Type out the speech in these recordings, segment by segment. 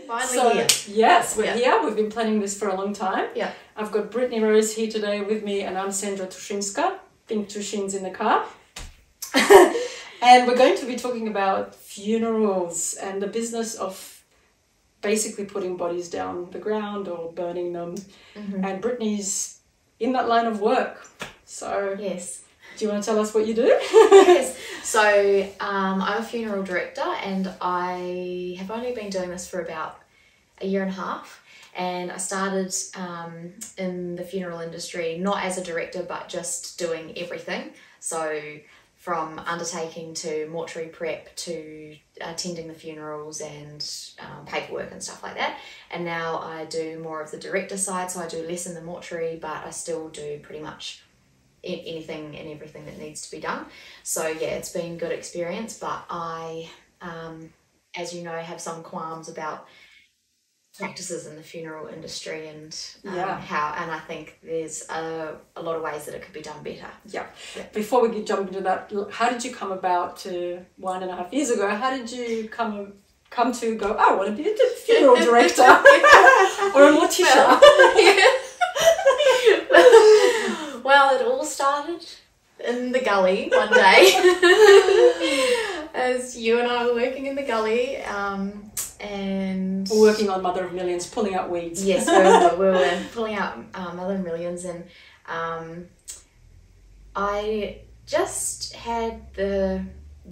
Finally here. Yes, we're here. We've been planning this for a long time. Yeah. I've got Brittany Rose here today with me, and I'm Sandra Tuszynska. Think Tuszyn's in the car. And we're going to be talking about funerals and the business of basically putting bodies down the ground or burning them. Mm-hmm. And Brittany's in that line of work. So yes. Do you want to tell us what you do? Yes. So I'm a funeral director, and I have only been doing this for about a year and a half. And I started in the funeral industry, not as a director, but just doing everything. So from undertaking to mortuary prep to attending the funerals and paperwork and stuff like that. And now I do more of the director side, so I do less in the mortuary, but I still do pretty much anything and everything that needs to be done. So yeah, it's been a good experience, but I, as you know, have some qualms about practices in the funeral industry and how, and I think there's a lot of ways that it could be done better. Yeah. Before we jump into that, how did you come about to 1.5 years ago? How did you come to go, I want to be a funeral director or a mortician? Well, it all started in the gully one day as you and I were working in the gully and... We're working on Mother of Millions, pulling out weeds. Yes, we were pulling out Mother of Millions, and I just had the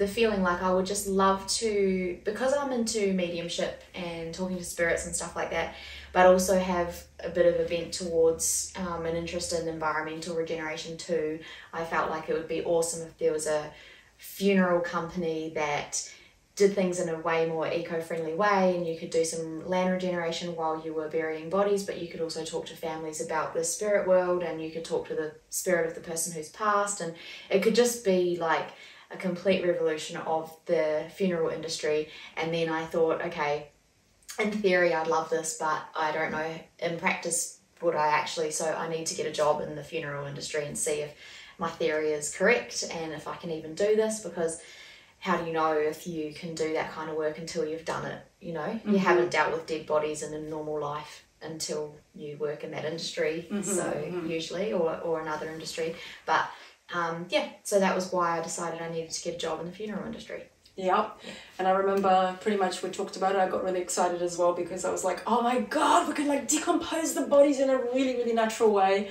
feeling like I would just love to, because I'm into mediumship and talking to spirits and stuff like that, but also have a bit of a bent towards an interest in environmental regeneration too. I felt like it would be awesome if there was a funeral company that did things in a way more eco-friendly way, and you could do some land regeneration while you were burying bodies, but you could also talk to families about the spirit world, and you could talk to the spirit of the person who's passed, and it could just be like a complete revolution of the funeral industry. And then I thought, okay, in theory I'd love this, but I don't know in practice would I actually, so I need to get a job in the funeral industry and see if my theory is correct and if I can even do this, because how do you know if you can do that kind of work until you've done it, you know? Mm-hmm. You haven't dealt with dead bodies in a normal life until you work in that industry, usually, or another industry. But so that was why I decided I needed to get a job in the funeral industry. Yeah. And I remember pretty much we talked about it. I got really excited as well because I was like, oh my God, we could like decompose the bodies in a really, really natural way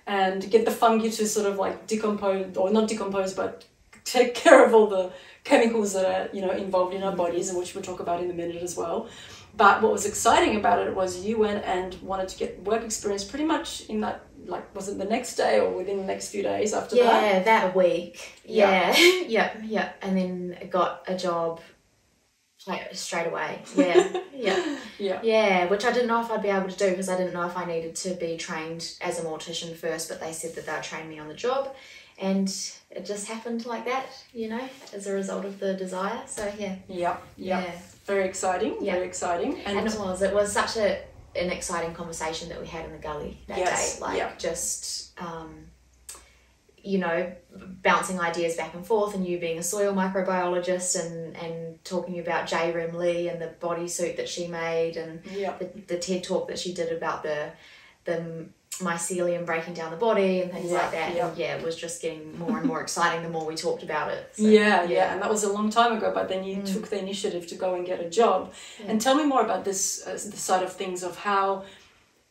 and get the fungi to sort of like decompose, or not decompose, but take care of all the chemicals that are, you know, involved in our bodies, and which we'll talk about in a minute as well. But what was exciting about it was you went and wanted to get work experience pretty much in that, like, was it the next day or within the next few days after that? Yeah, that week. Yeah. And then I got a job straight away. Yeah, which I didn't know if I'd be able to do, because I didn't know if I needed to be trained as a mortician first, but they said that they'll train me on the job. And it just happened like that, you know, as a result of the desire. So, yeah. Very exciting, very exciting. And it was such an exciting conversation that we had in the gully that day. Like, just, you know, bouncing ideas back and forth, and you being a soil microbiologist and talking about J. Rim Lee and the bodysuit that she made, and the TED talk that she did about the mycelium breaking down the body and things like that. And it was just getting more and more exciting the more we talked about it. So, and that was a long time ago, but then you took the initiative to go and get a job. And tell me more about this the side of things of how,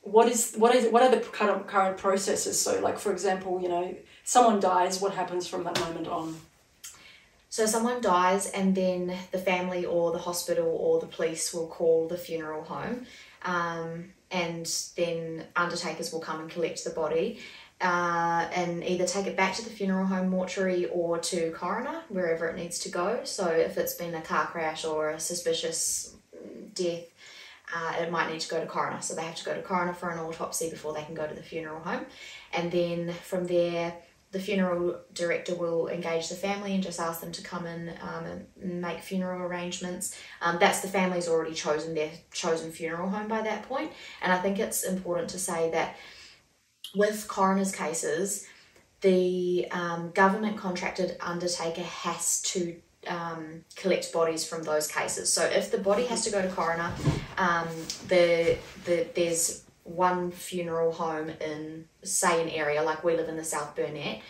what are the current processes? So like, for example, you know, someone dies, what happens from that moment on? So someone dies, and then the family or the hospital or the police will call the funeral home, and then undertakers will come and collect the body and either take it back to the funeral home mortuary or to coroner, wherever it needs to go. So if it's been a car crash or a suspicious death, it might need to go to coroner. So they have to go to coroner for an autopsy before they can go to the funeral home. And then from there, the funeral director will engage the family and just ask them to come in and make funeral arrangements. That's the family's already chosen their chosen funeral home by that point. And I think it's important to say that with coroner's cases, the government contracted undertaker has to collect bodies from those cases. So if the body has to go to coroner, there's one funeral home in, say, an area, like we live in the South Burnett,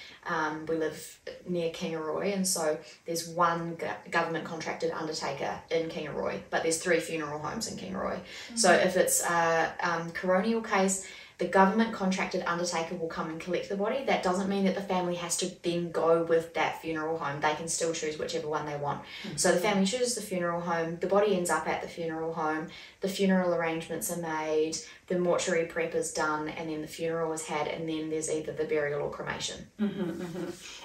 we live near Kingaroy, and so there's one government contracted undertaker in Kingaroy, but there's 3 funeral homes in Kingaroy. So if it's a coronial case, the government contracted undertaker will come and collect the body. That doesn't mean that the family has to then go with that funeral home. They can still choose whichever one they want. So the family chooses the funeral home, the body ends up at the funeral home, the funeral arrangements are made, the mortuary prep is done, and then the funeral is had, and then there's either the burial or cremation.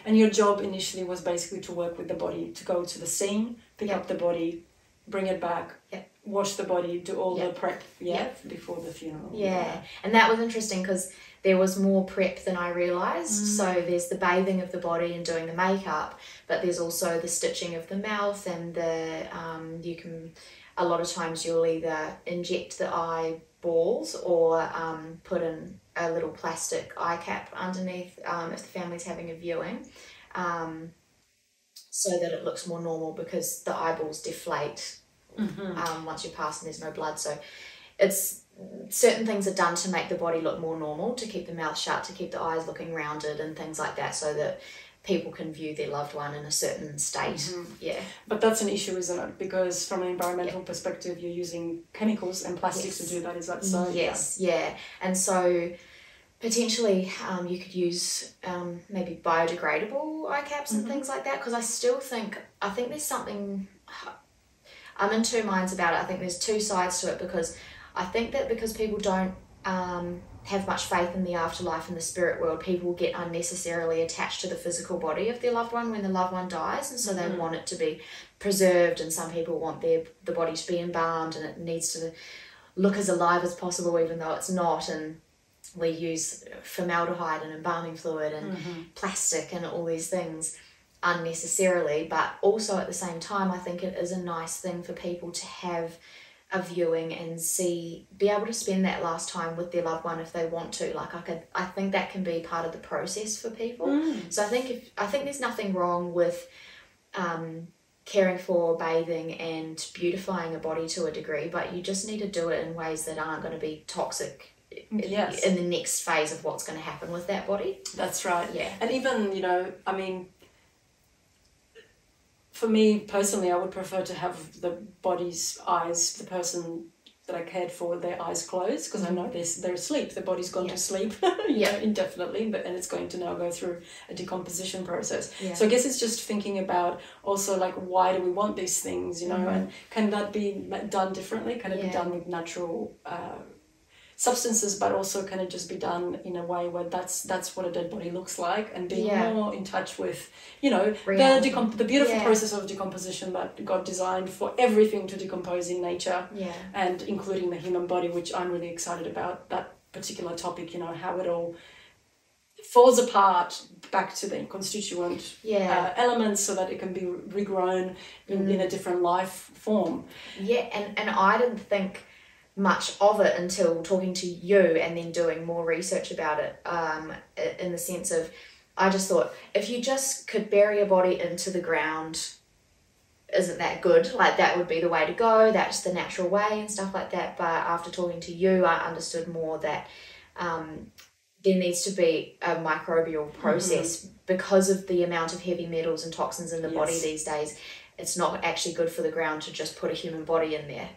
And your job initially was basically to work with the body, to go to the scene, pick up the body, bring it back, wash the body, do all the prep before the funeral. And that was interesting because there was more prep than I realised. So there's the bathing of the body and doing the makeup, but there's also the stitching of the mouth, and the you can, a lot of times you'll either inject the eyeballs or put in a little plastic eye cap underneath if the family's having a viewing, so that it looks more normal, because the eyeballs deflate once you pass and there's no blood. So it's, certain things are done to make the body look more normal, to keep the mouth shut, to keep the eyes looking rounded and things like that, so that people can view their loved one in a certain state. But that's an issue, isn't it? Because from an environmental perspective, you're using chemicals and plastics to do that. Is that so? And so potentially you could use maybe biodegradable eye caps and things like that, because I think there's something, I'm in two minds about it. I think there's two sides to it, because I think that because people don't have much faith in the afterlife and the spirit world, people get unnecessarily attached to the physical body of their loved one when the loved one dies, and so they want it to be preserved, and some people want the body to be embalmed and it needs to look as alive as possible even though it's not, and we use formaldehyde and embalming fluid and plastic and all these things unnecessarily. But also at the same time, I think it is a nice thing for people to have a viewing and be able to spend that last time with their loved one if they want to. Like I think that can be part of the process for people. So I think there's nothing wrong with caring for, bathing and beautifying a body to a degree, but you just need to do it in ways that aren't going to be toxic in the next phase of what's going to happen with that body. That's right. And even, I mean, for me personally, I would prefer to have the body's eyes, the person that I cared for, their eyes closed, because I know they're asleep. The body's gone to sleep indefinitely, and it's going to now go through a decomposition process. So I guess it's just thinking about also, like, why do we want these things, and can that be done differently? Can it be done with natural substances, but also can it just be done in a way where that's what a dead body looks like, and being more in touch with the beautiful process of decomposition that God designed for everything to decompose in nature, and including the human body, which I'm really excited about, that particular topic, how it all falls apart back to the constituent elements so that it can be regrown in a different life form. And I didn't think much of it until talking to you and then doing more research about it, in the sense of, I just thought, if you just could bury a body into the ground, isn't that good? Like, that would be the way to go, that's the natural way and stuff like that. But after talking to you, I understood more that there needs to be a microbial process because of the amount of heavy metals and toxins in the body these days. It's not actually good for the ground to just put a human body in there.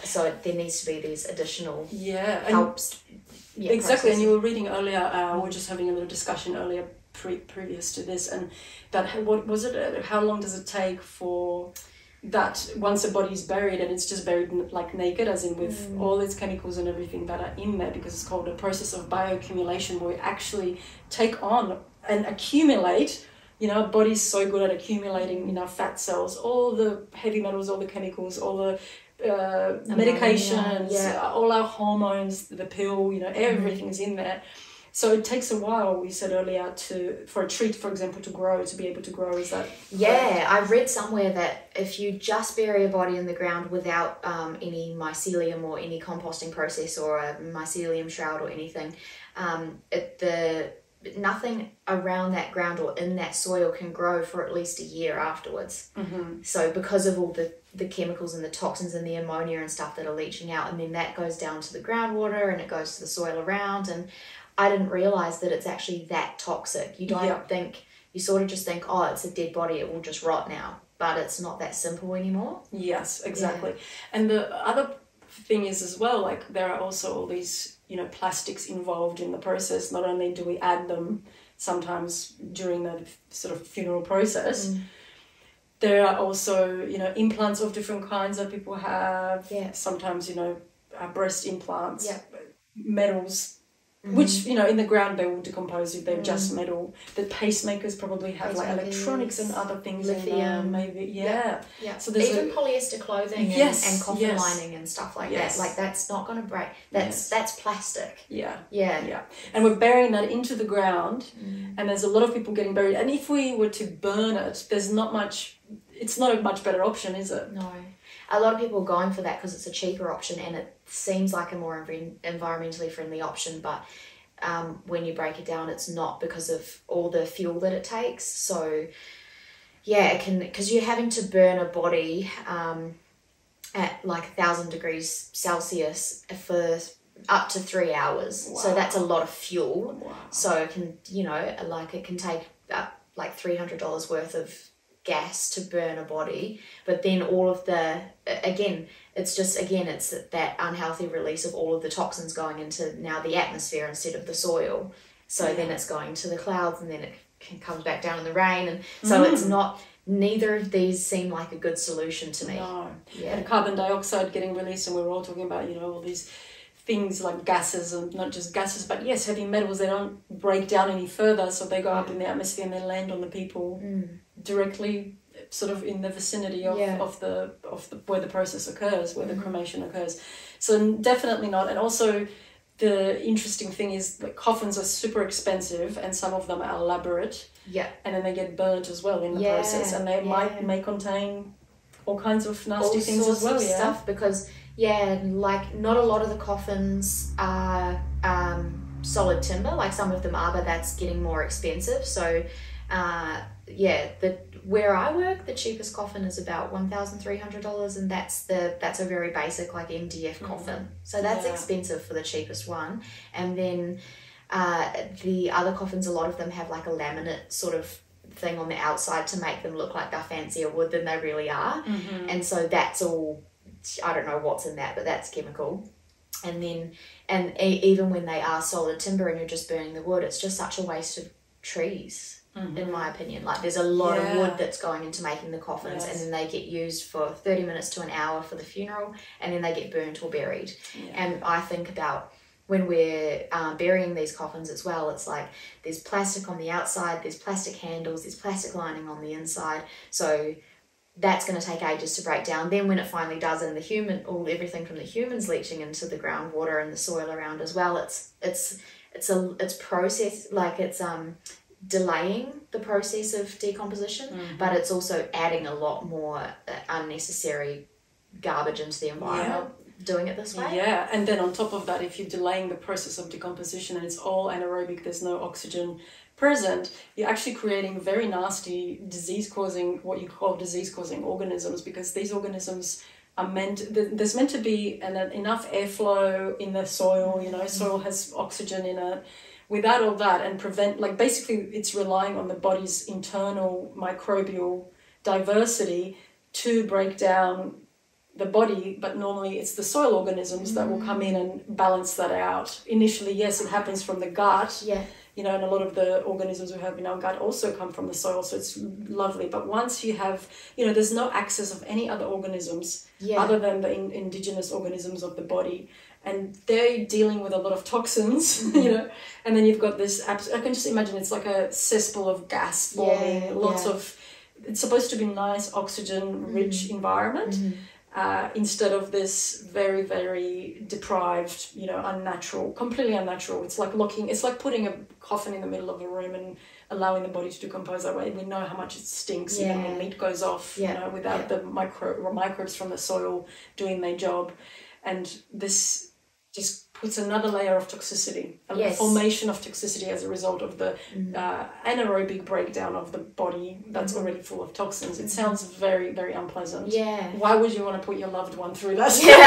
So there needs to be these additional helps. Exactly. Processes. And you were reading earlier, we were just having a little discussion earlier previous to this, and that, what was it, how long does it take for that, once a body is buried and it's just buried like naked, as in with all its chemicals and everything that are in there, because it's called a process of bioaccumulation, where we actually take on and accumulate. Our body's so good at accumulating in our fat cells all the heavy metals, all the chemicals, all the medications, all our hormones, the pill, everything is in there. So it takes a while, we said earlier, for a tree, for example, to grow, to be able to grow. Is that I read somewhere that if you just bury a body in the ground without any mycelium or any composting process or a mycelium shroud or anything, nothing around that ground or in that soil can grow for at least a year afterwards. So because of all the chemicals and the toxins and the ammonia and stuff that are leaching out, and then that goes down to the groundwater and it goes to the soil around. And I didn't realize that it's actually that toxic. You don't think, you sort of just think, oh, it's a dead body, it will just rot now. But it's not that simple anymore. Yes, exactly. And the other thing is as well, like there are also all these, you know, plastics involved in the process. Not only do we add them sometimes during the sort of funeral process, there are also, you know, implants of different kinds that people have. Yeah. Sometimes, you know, breast implants, metals, which, you know, in the ground they will decompose if they're just metal. The pacemakers probably have like electronics and other things in them, maybe. Yeah. So there's even polyester clothing and coffin lining and stuff like that. Like that's not going to break. That's plastic. Yeah. And we're burying that into the ground, and there's a lot of people getting buried. And if we were to burn it, there's not much. It's not a much better option, is it? No. A lot of people are going for that because it's a cheaper option and it seems like a more environmentally friendly option, but when you break it down, it's not, because of all the fuel that it takes. So yeah, it can, because you're having to burn a body at like 1,000 degrees Celsius for up to 3 hours. Wow. So that's a lot of fuel. Wow. So it can, you know, like it can take like $300 worth of gas to burn a body, but then all of the it's that unhealthy release of all of the toxins going into now the atmosphere instead of the soil. So then it's going to the clouds, and then it comes back down in the rain, and so it's not. Neither of these seem like a good solution to me. No. And carbon dioxide getting released, and we were all talking about, you know, all these things like gases, and not just gases, but yes, heavy metals. They don't break down any further, so they go up in the atmosphere and they land on the people directly, sort of in the vicinity of the where the process occurs, where the cremation occurs. So definitely not. And also the interesting thing is that coffins are super expensive, and some of them are elaborate. Yeah. And then they get burnt as well in the process, and they may contain all kinds of nasty things as well. Stuff, because like not a lot of the coffins are solid timber. Like some of them are, but that's getting more expensive. So where I work, the cheapest coffin is about $1,300, and that's a very basic like MDF coffin. So that's expensive for the cheapest one. And then the other coffins, a lot of them have like a laminate sort of thing on the outside to make them look like they're fancier wood than they really are. And so that's all, I don't know what's in that, but that's chemical. And then even when they are solid timber and you're just burning the wood, it's just such a waste of trees. In my opinion, like there's a lot of wood that's going into making the coffins, and then they get used for 30 minutes to an hour for the funeral, and then they get burnt or buried. And I think about when we're burying these coffins as well, it's like there's plastic on the outside, there's plastic handles, there's plastic lining on the inside, so that's going to take ages to break down. Then when it finally does, and everything from the humans leaching into the groundwater and the soil around as well, it's process, like it's delaying the process of decomposition, but it's also adding a lot more unnecessary garbage into the environment doing it this way. Yeah, and then on top of that, if you're delaying the process of decomposition and it's all anaerobic, there's no oxygen present, you're actually creating very nasty disease-causing organisms, because these organisms are there's meant to be enough airflow in the soil, you know, soil has oxygen in it. Without all that, and basically it's relying on the body's internal microbial diversity to break down the body, but normally it's the soil organisms that will come in and balance that out. Initially, yes, it happens from the gut, you know, and a lot of the organisms we have in our gut also come from the soil, so it's lovely. But once you have, you know, there's no access of any other organisms other than the indigenous organisms of the body. And they're dealing with a lot of toxins, you know, and then you've got this, I can just imagine it's like a cesspool of gas forming, it's supposed to be nice, oxygen-rich environment, instead of this very, very deprived, you know, completely unnatural. It's like putting a coffin in the middle of a room and allowing the body to decompose that way. We know how much it stinks even when meat goes off, you know, without the microbes from the soil doing their job. And this just puts another layer of toxicity, a Yes. formation of toxicity as a result of the anaerobic breakdown of the body that's already full of toxins. It sounds very, very unpleasant. Yeah. Why would you want to put your loved one through that? Yeah.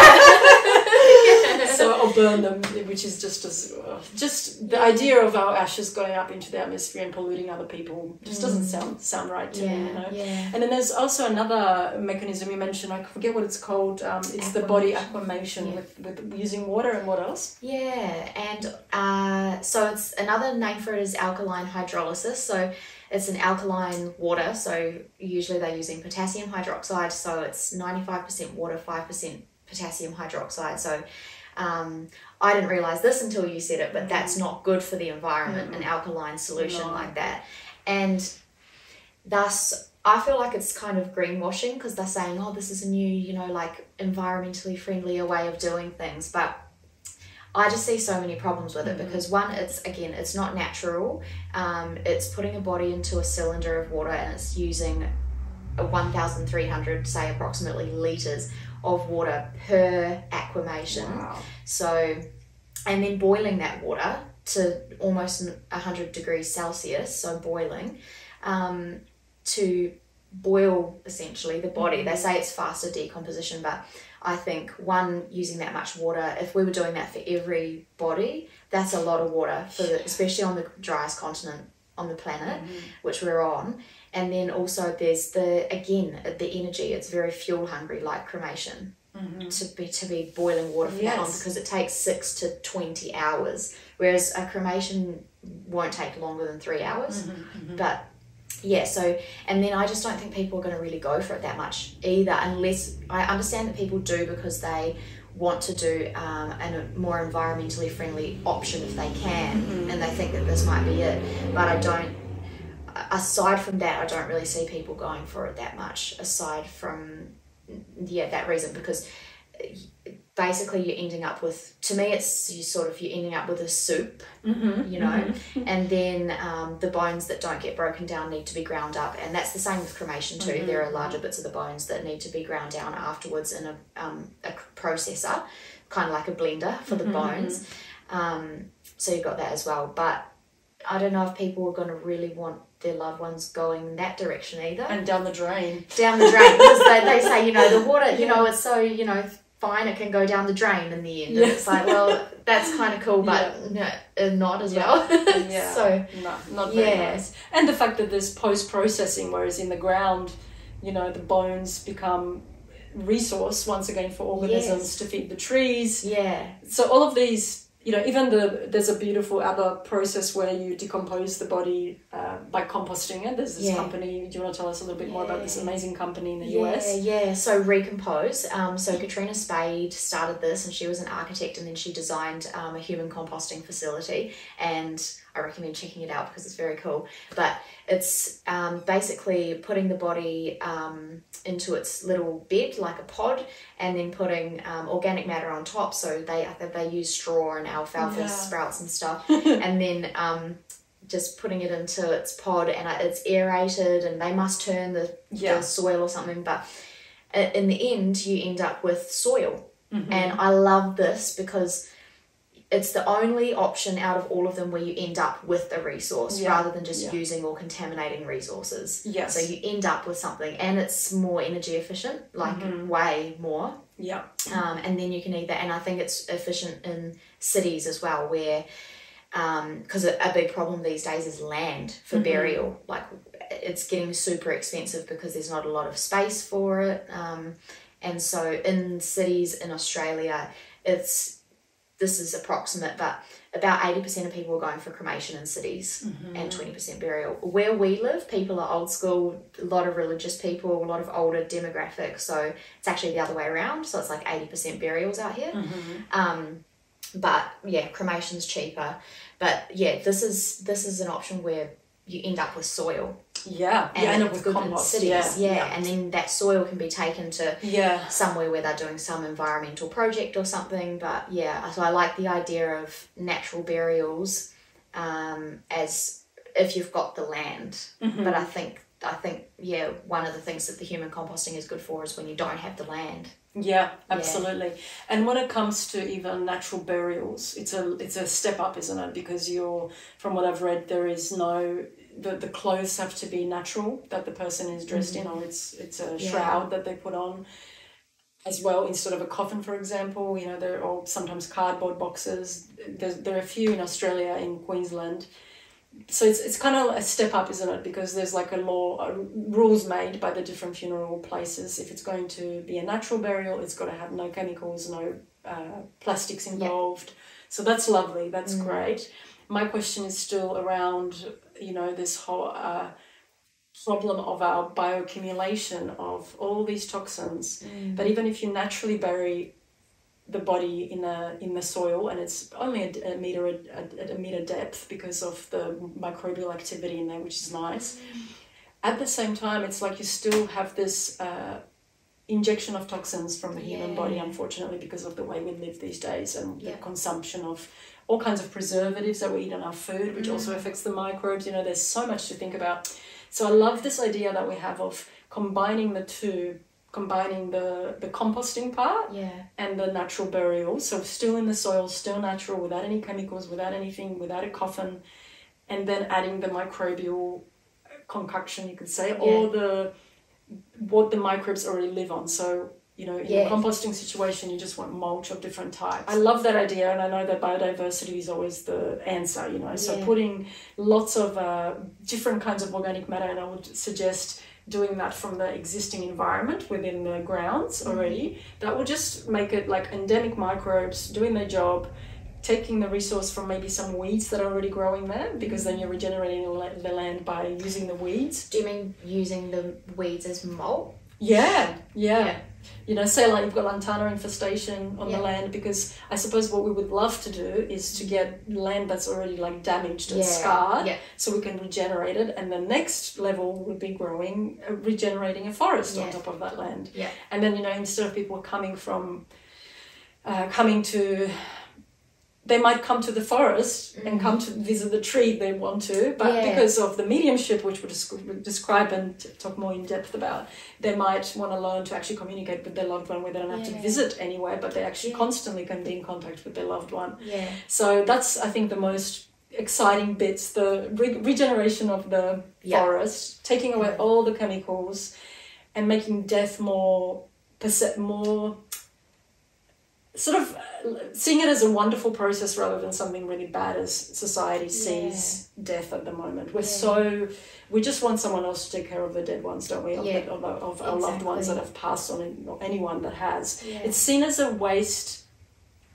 So, or burn them, which is just as just the idea of our ashes going up into the atmosphere and polluting other people just doesn't sound right to me, you know. Yeah. And then there's also another mechanism you mentioned. I forget what it's called. It's the body aquamation with using water, and what else? Yeah, and so it's another name for it is alkaline hydrolysis. So it's an alkaline water. So usually they're using potassium hydroxide. So it's 95% water, 5% potassium hydroxide. So I didn't realize this until you said it, but that's not good for the environment, an alkaline solution like that. And thus, I feel like it's kind of greenwashing because they're saying, oh, this is a new, you know, like environmentally friendlier way of doing things. But I just see so many problems with it because one, it's not natural. It's putting a body into a cylinder of water and it's using 1,300, say approximately litres of water per aquamation. Wow. So, and then boiling that water to almost 100 degrees Celsius, so boiling, to boil essentially the body. They say it's faster decomposition, but I think using that much water, if we were doing that for every body, that's a lot of water especially on the driest continent on the planet, which we're on. And then also there's the energy. It's very fuel hungry, like cremation, to be boiling water for that long, because it takes 6 to 20 hours, whereas a cremation won't take longer than 3 hours. But yeah, so, and then I just don't think people are going to really go for it that much either, unless I understand that people do because they want to do a more environmentally friendly option if they can, and they think that this might be it. But aside from that, I don't really see people going for it that much, aside from that reason, because basically you're ending up with, to me you're ending up with a soup, you know, and then the bones that don't get broken down need to be ground up, and that's the same with cremation too. There are larger bits of the bones that need to be ground down afterwards in a processor, kind of like a blender for the bones. So you've got that as well, but I don't know if people are going to really want their loved ones going that direction either. And down the drain, because they say, you know, the water, you know, it's so, you know, fine, it can go down the drain in the end. And it's like, well, that's kind of cool, but not as well. So not very nice. And the fact that there's post-processing, whereas in the ground, you know, the bones become resource once again for organisms to feed the trees. So all of these, you know, even there's a beautiful other process where you decompose the body by composting it. There's this company. Do you want to tell us a little bit more about this amazing company in the US? So Recompose. So Katrina Spade started this, and she was an architect, and then she designed a human composting facility, and I recommend checking it out because it's very cool. But it's basically putting the body into its little bed like a pod, and then putting organic matter on top. So they use straw and alfalfa sprouts and stuff, and then just putting it into its pod, and it's aerated, and they must turn the soil or something. But in the end, you end up with soil, and I love this because it's the only option out of all of them where you end up with a resource rather than just using or contaminating resources. So you end up with something, and it's more energy efficient, like way more. And then you can eat that, and I think it's efficient in cities as well, where because a big problem these days is land for burial. Like, it's getting super expensive because there's not a lot of space for it, and so in cities in Australia, this is approximate, but about 80% of people are going for cremation in cities and 20% burial. Where we live, people are old school, a lot of religious people, a lot of older demographics, so it's actually the other way around. So it's like 80% burials out here. But yeah, cremation's cheaper. But yeah, this is an option where you end up with soil. And it's good in cities. And then that soil can be taken to somewhere where they're doing some environmental project or something. But so I like the idea of natural burials as if you've got the land. But I think I think, yeah, one of the things that the human composting is good for is when you don't have the land. Yeah, absolutely. Yeah. And when it comes to even natural burials, it's a step up, isn't it? Because from what I've read, there is no, the clothes have to be natural that the person is dressed in, or it's a shroud that they put on as well, instead of a coffin, for example. You know, there are sometimes cardboard boxes. There are a few in Australia, in Queensland. So it's kind of a step up, isn't it? Because there's like rules made by the different funeral places. If it's going to be a natural burial, it's got to have no chemicals, no plastics involved. Yeah. So that's lovely. That's great. My question is still around, this whole problem of our bioaccumulation of all these toxins. But even if you naturally bury the body in the soil, and it's only a meter depth because of the microbial activity in there, which is nice. At the same time, it's like you still have this injection of toxins from the human body, unfortunately, because of the way we live these days and the consumption of all kinds of preservatives that we eat in our food, which also affects the microbes. There's so much to think about. So I love this idea that we have of combining the two, combining the composting part and the natural burial. So still in the soil, still natural, without any chemicals, without anything, without a coffin, and then adding the microbial concoction, you could say, or what the microbes already live on. So, in a composting situation, you just want mulch of different types. I love that idea, and I know that biodiversity is always the answer, So putting lots of different kinds of organic matter, and I would suggest doing that from the existing environment within the grounds already, that will just make it like endemic microbes doing their job, taking the resource from maybe some weeds that are already growing there, because then you're regenerating the land by using the weeds. Do you mean using the weeds as mulch? Yeah. Say like you've got lantana infestation on the land, because I suppose what we would love to do is to get land that's already like damaged and scarred, so we can regenerate it, and the next level would be regenerating a forest on top of that land. And then instead of people they might come to the forest and come to visit the tree they want to, but because of the mediumship, which we'll describe and talk more in depth about, they might want to learn to actually communicate with their loved one where they don't have to visit anywhere, but they actually constantly can be in contact with their loved one. So that's, I think, the most exciting bits, the regeneration of the forest, taking away all the chemicals and making death more sort of seeing it as a wonderful process rather than something really bad as society sees death at the moment. We just want someone else to take care of the dead ones, don't we? Of our loved ones that have passed on, or anyone that has. It's seen as a waste.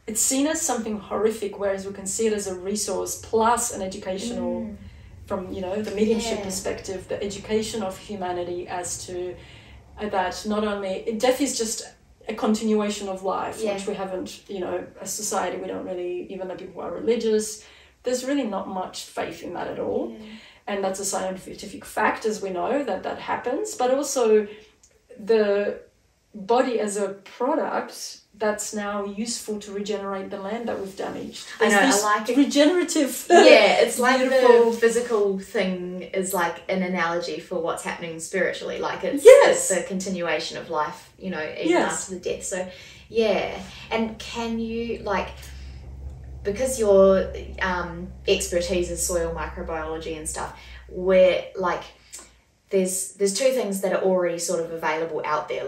It's seen as something horrific, whereas we can see it as a resource plus an educational, from the mediumship perspective, the education of humanity as to that not only death is just a continuation of life, which we haven't, as society, we don't really, even though people are religious, there's really not much faith in that at all. And that's a scientific fact, as we know, that happens. But also the body as a product that's now useful to regenerate the land that we've damaged. There's I like it. Regenerative. It's like the physical thing is like an analogy for what's happening spiritually. Like it's a continuation of life, even after the death. So, and can you, because your expertise is soil microbiology and stuff, where there's two things that are already sort of available out there,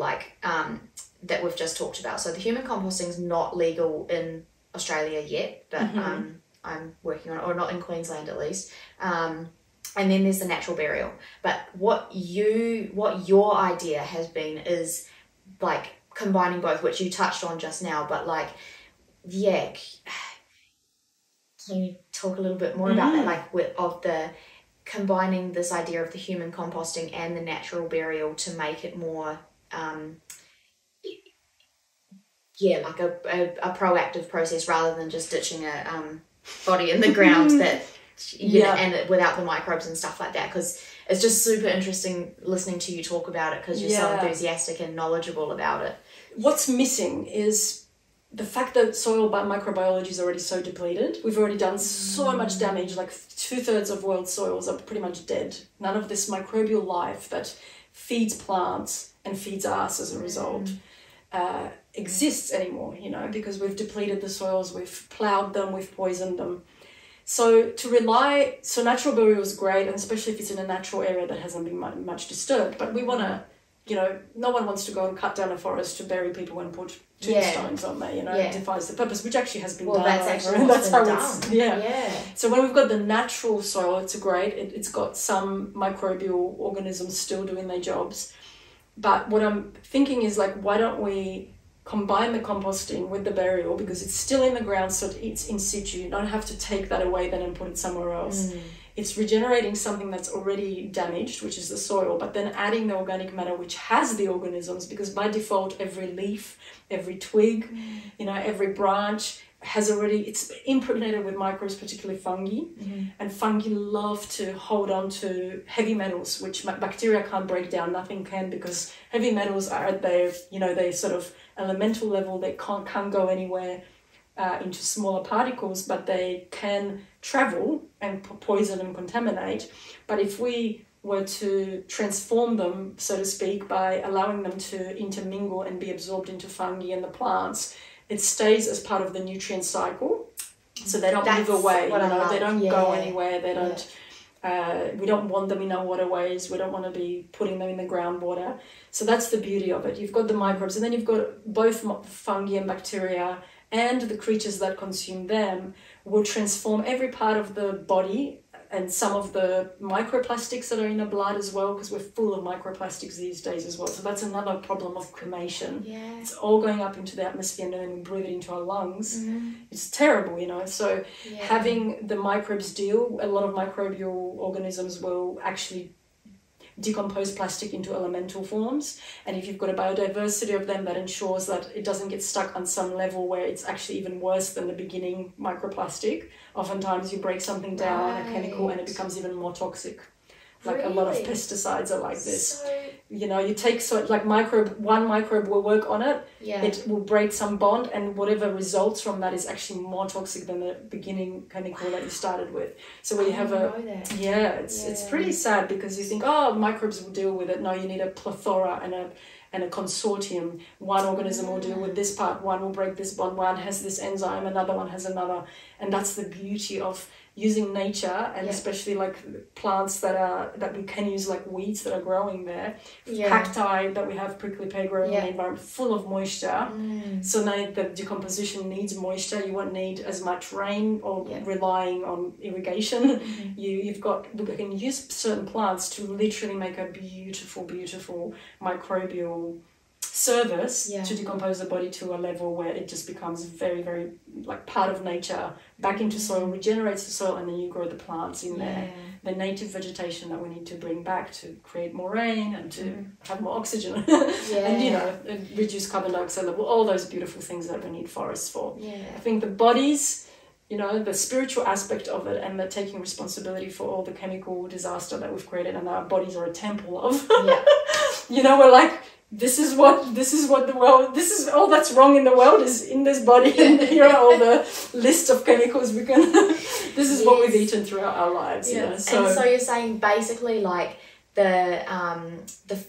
that we've just talked about. So the human composting is not legal in Australia yet, but I'm working on it, or not in Queensland at least. And then there's the natural burial. But what your idea has been is combining both, which you touched on just now, but can you talk a little bit more about that, of the combining this idea of the human composting and the natural burial to make it more a proactive process rather than just ditching a body in the ground that and without the microbes and stuff like that, because it's just super interesting listening to you talk about it, because you're so enthusiastic and knowledgeable about it. What's missing is the fact that soil microbiology is already so depleted, we've already done so much damage, like 2/3 of world soils are pretty much dead. None of this microbial life that feeds plants and feeds us as a result exists anymore, you know, because we've depleted the soils, we've ploughed them, we've poisoned them. So natural burial is great, and especially if it's in a natural area that hasn't been much disturbed, but we want to, you know, no one wants to go and cut down a forest to bury people and put tombstones on there, you know, it defies the purpose, which actually has been done. That's how it's done. So when we've got the natural soil, it's great. It's got some microbial organisms still doing their jobs. But what I'm thinking is, like, why don't we combine the composting with the burial, because it's still in the ground, so it's in situ. You don't have to take that away then and put it somewhere else. It's regenerating something that's already damaged, which is the soil, but then adding the organic matter, which has the organisms, because by default, every leaf, every twig, you know, every branch it's impregnated with microbes, particularly fungi. And fungi love to hold on to heavy metals, which bacteria can't break down, nothing can, because heavy metals are at their, you know, their sort of elemental level. They can't go anywhere into smaller particles, but they can travel and poison and contaminate. But if we were to transform them, so to speak, by allowing them to intermingle and be absorbed into fungi and the plants, it stays as part of the nutrient cycle. So they don't move away, you know, they don't go anywhere, they don't, we don't want them in our waterways, we don't want to be putting them in the groundwater. So that's the beauty of it. You've got the microbes, and then you've got both fungi and bacteria, and the creatures that consume them will transform every part of the body, and some of the microplastics that are in the blood as well, because we're full of microplastics these days as well. So that's another problem of cremation. It's all going up into the atmosphere, and then we breathe it into our lungs. It's terrible, you know. So having the microbes deal, a lot of microbial organisms will actually decompose plastic into elemental forms, and if you've got a biodiversity of them, that ensures that it doesn't get stuck on some level where it's actually even worse than the beginning microplastic. Oftentimes you break something down, a chemical, and it becomes even more toxic. Like a lot of pesticides are like this. You know, you take one microbe will work on it, it will break some bond, and whatever results from that is actually more toxic than the beginning chemical that you started with. So when you have it's pretty sad, because you think, oh, microbes will deal with it. No, you need a plethora and a consortium. One organism will deal with this part, one will break this bond, one has this enzyme, another one has another. And that's the beauty of using nature, and especially like plants that we can use, like weeds that are growing there, cacti that we have, prickly pear growing in the environment, full of moisture. So now the decomposition needs moisture. You won't need as much rain or relying on irrigation. We can use certain plants to literally make a beautiful microbial service to decompose the body to a level where it just becomes very, very like part of nature, back into soil, regenerates the soil, and then you grow the plants in there. The native vegetation that we need to bring back to create more rain and to have more oxygen and, you know, reduce carbon dioxide level, all those beautiful things that we need forests for. I think the bodies, you know, the spiritual aspect of it, and the taking responsibility for all the chemical disaster that we've created, and our bodies are a temple of. You know, we're like, this is what the world, this is all that's wrong in the world is in this body, and here are all the list of chemicals we can, this is what we've eaten throughout our lives. You know? So you're saying basically like the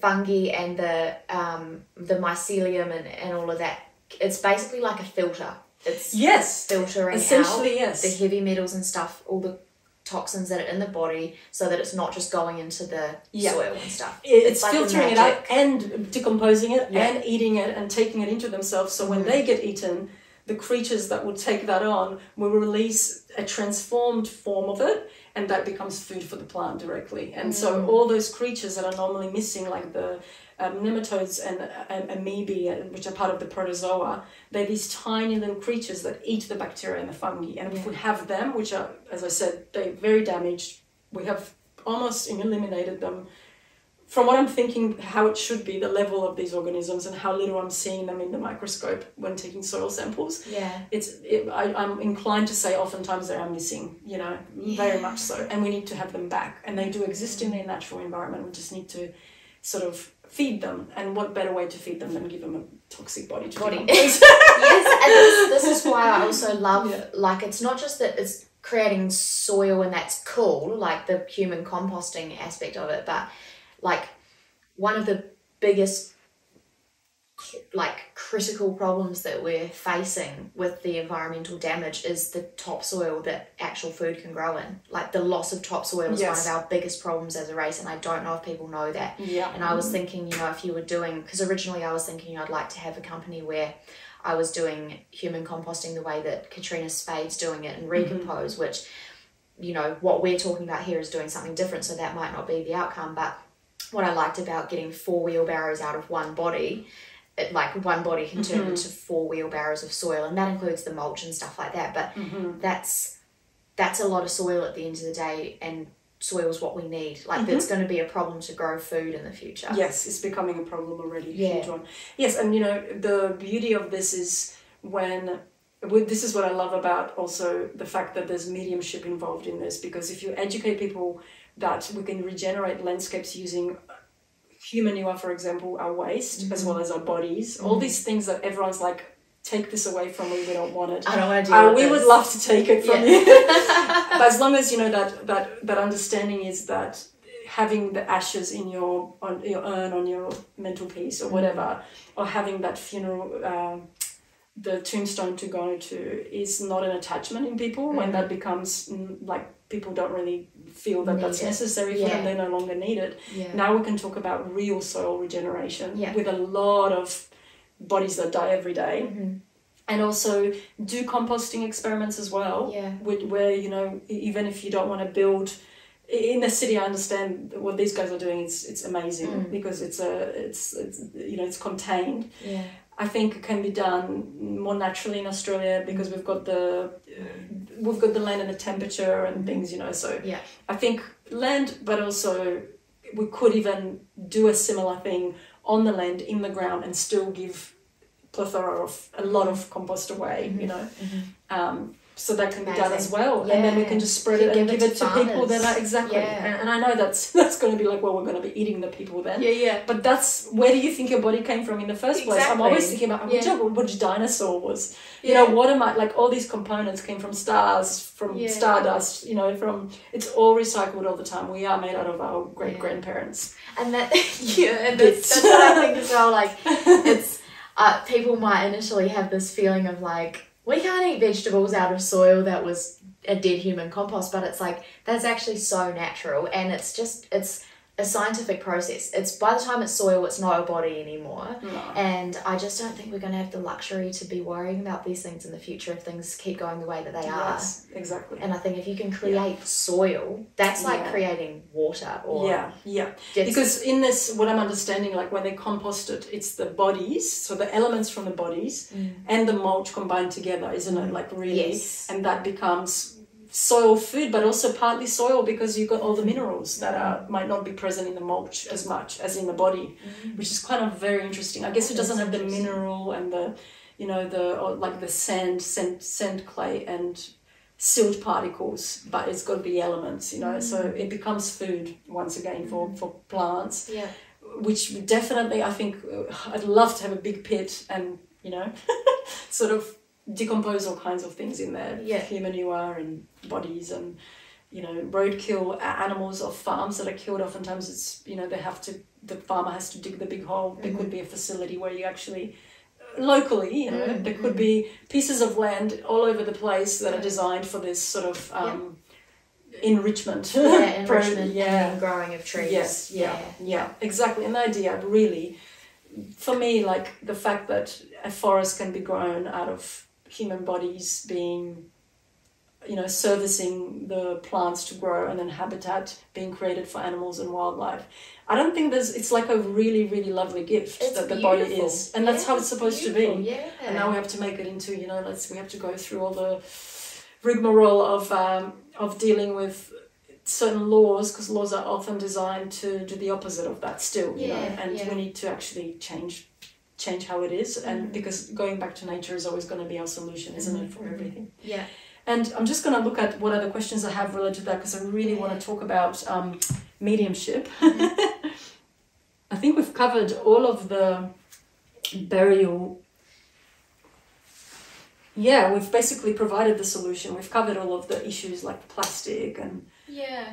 fungi and the mycelium and all of that, it's basically like a filter. It's filtering essentially out the heavy metals and stuff, all the toxins that are in the body, so that it's not just going into the soil and stuff. It's like filtering it out and decomposing it and eating it and taking it into themselves. So when they get eaten, the creatures that will take that on will release a transformed form of it, and that becomes food for the plant directly. And so all those creatures that are normally missing, like the nematodes and amoebae, which are part of the protozoa, they're these tiny little creatures that eat the bacteria and the fungi. And if we have them, which are, as I said, they're very damaged, we have almost eliminated them. From what I'm thinking, how it should be, the level of these organisms and how little I'm seeing them in the microscope when taking soil samples. I'm inclined to say oftentimes they are missing, you know, very much so. And we need to have them back. And they do exist in their natural environment. We just need to sort of feed them, and what better way to feed them than give them a toxic body to decompose? Yes, and this is why I also love, like, it's not just that it's creating soil and that's cool, like the human composting aspect of it, but like one of the biggest like critical problems that we're facing with the environmental damage is the topsoil that actual food can grow in. Like the loss of topsoil is one of our biggest problems as a race, and I don't know if people know that. And I was thinking, you know, if you were doing, because originally I was thinking I'd like to have a company where I was doing human composting the way that Katrina Spade's doing it and Recompose, which, you know, what we're talking about here is doing something different, so that might not be the outcome. But what I liked about getting 4 wheelbarrows out of one body, like one body can turn into 4 wheelbarrows of soil, and that includes the mulch and stuff like that. But that's a lot of soil at the end of the day, and soil is what we need. Like it's going to be a problem to grow food in the future. Yes, it's becoming a problem already. Huge one. Yes, and you know, the beauty of this is this is what I love about also the fact that there's mediumship involved in this, because if you educate people that we can regenerate landscapes using human manure, for example, our waste, as well as our bodies, all these things that everyone's like, take this away from me, we don't want it. I don't want to do it. We would love to take it from you. But as long as you know that understanding is that having the ashes in your urn on your mantelpiece or whatever, or having that funeral, the tombstone to go to, is not an attachment in people. When that becomes like, people don't really feel that that's necessary for them, they no longer need it. Now we can talk about real soil regeneration with a lot of bodies that die every day. And also do composting experiments as well, where, you know, even if you don't want to build in the city, I understand what these guys are doing. It's amazing because it's you know, it's contained. I think it can be done more naturally in Australia because we've got the land and the temperature and things, you know. So I think land, but also we could even do a similar thing on the land, in the ground, and still give a lot of compost away, you know. So that can be done as well, and then we can just spread it and give it to people that are and I know that's going to be like, well, we're going to be eating the people then, but that's, where do you think your body came from in the first place? I'm always thinking about which dinosaur was, you know, what am I, like, all these components came from stars, from stardust, you know, from, it's all recycled all the time. We are made out of our great grandparents, and that and that's what I think as well. Like, it's people might initially have this feeling of like, we can't eat vegetables out of soil that was a dead human compost, but it's like, that's actually so natural, and it's a scientific process. It's, by the time it's soil, it's not a body anymore. And I just don't think we're going to have the luxury to be worrying about these things in the future if things keep going the way that they are. Exactly. And I think if you can create soil, that's like creating water. Or because in this, what I'm understanding, like when they compost it, it's the bodies, so the elements from the bodies and the mulch combined together, isn't it? Like, really, and that becomes soil food, but also partly soil because you've got all the minerals that might not be present in the mulch as much as in the body, which is kind of very interesting. I guess it doesn't have the mineral and the, you know, the sand, clay and silt particles, but it's got to be elements, you know, so it becomes food once again for plants, which definitely, I think, I'd love to have a big pit and, you know, sort of decompose all kinds of things in there, human manure and bodies and, you know, roadkill animals of farms that are killed. Oftentimes it's, you know, the farmer has to dig the big hole. There could be a facility where you actually, locally, you know, there could be pieces of land all over the place that are designed for this sort of enrichment. Enrichment and growing of trees. Exactly. And the idea, really, for me, like the fact that a forest can be grown out of human bodies being, you know, servicing the plants to grow, and then habitat being created for animals and wildlife. I don't think it's like a really, really lovely gift that the body is. And that's how it's supposed to be. And now we have to make it into, you know, we have to go through all the rigmarole of dealing with certain laws, because laws are often designed to do the opposite of that still, you know, and we need to actually change how it is, and because going back to nature is always going to be our solution, isn't it, for everything. And I'm just going to look at what other questions I have related to that, because I really want to talk about mediumship. I think we've covered all of the burial. Yeah, we've basically provided the solution. We've covered all of the issues like plastic and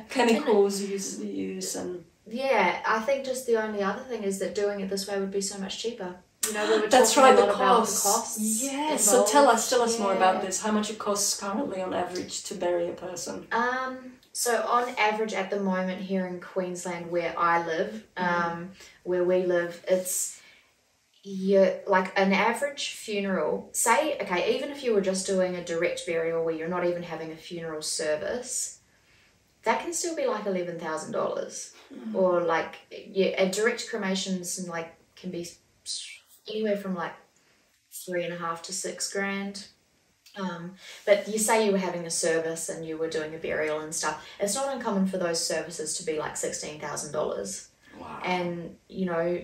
chemicals use and... Yeah, I think just the only other thing is that doing it this way would be so much cheaper. You know, we were That's talking right, a lot the about costs. the costs. Yeah, so tell us more about this. How much it costs currently on average to bury a person? So on average at the moment here in Queensland where I live, where we live, it's like an average funeral, say, okay, even if you were just doing a direct burial where you're not even having a funeral service, that can still be like $11,000. Or like, a direct cremations like can be anywhere from like $3,500 to $6,000. But you say you were having a service and you were doing a burial and stuff, it's not uncommon for those services to be like $16,000. Wow. And you know,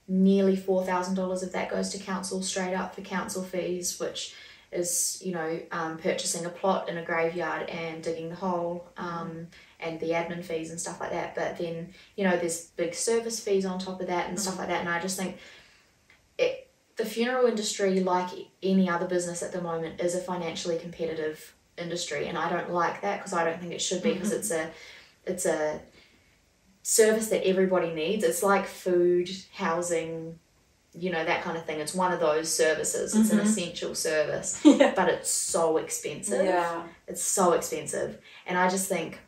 nearly $4,000 of that goes to council straight up for council fees, which is, you know, purchasing a plot in a graveyard and digging the hole, and the admin fees and stuff like that. But then, you know, there's big service fees on top of that and stuff like that. And I just think the funeral industry, like any other business at the moment, is a financially competitive industry, and I don't like that because I don't think it should be, because it's a service that everybody needs. It's like food, housing, you know, that kind of thing. It's one of those services. It's an essential service, but it's so expensive. Yeah, it's so expensive, and I just think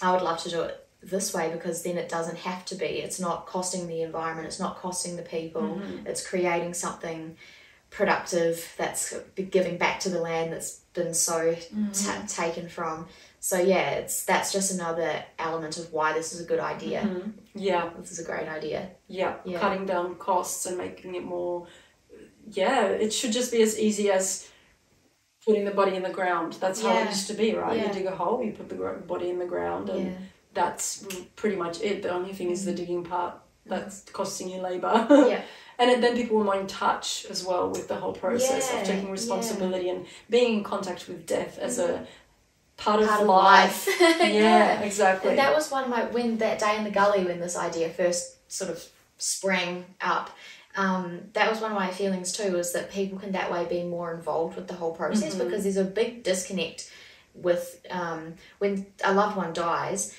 I would love to do it this way, because then it doesn't have to be. It's not costing the environment. It's not costing the people. It's creating something productive that's giving back to the land that's been so taken from. So yeah, that's just another element of why this is a good idea. Yeah, this is a great idea. Yeah, cutting down costs and making it more. Yeah, it should just be as easy as putting the body in the ground. That's how it used to be, right? You dig a hole, you put the body in the ground, and that's pretty much it. The only thing is the digging part that's costing you labour. And then people were more in touch as well with the whole process of taking responsibility and being in contact with death as a part of life. Exactly. And that was one of my, when that day in the gully, when this idea first sort of sprang up, that was one of my feelings too, is that people can that way be more involved with the whole process, because there's a big disconnect with when a loved one dies.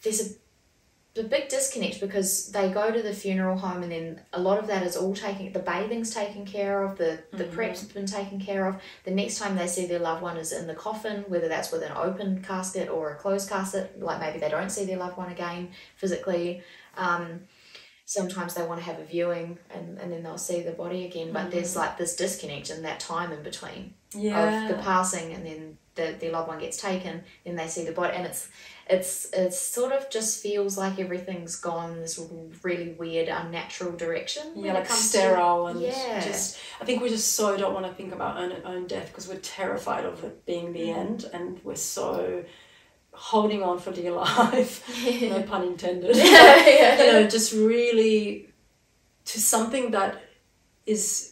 There's a big disconnect, because they go to the funeral home and then a lot of that is all the bathing's taken care of, the prep's been taken care of. The next time they see their loved one is in the coffin, whether that's with an open casket or a closed casket, like maybe they don't see their loved one again physically. Sometimes they want to have a viewing and then they'll see the body again, but there's like this disconnect in that time in between of the passing, and then their loved one gets taken, then they see the body, and it's sort of just feels like everything's gone in this really weird, unnatural direction. Yeah, like sterile and just, I think we just so don't want to think about our own death because we're terrified of it being the end, and we're so holding on for dear life, no pun intended. You know, just really to something that is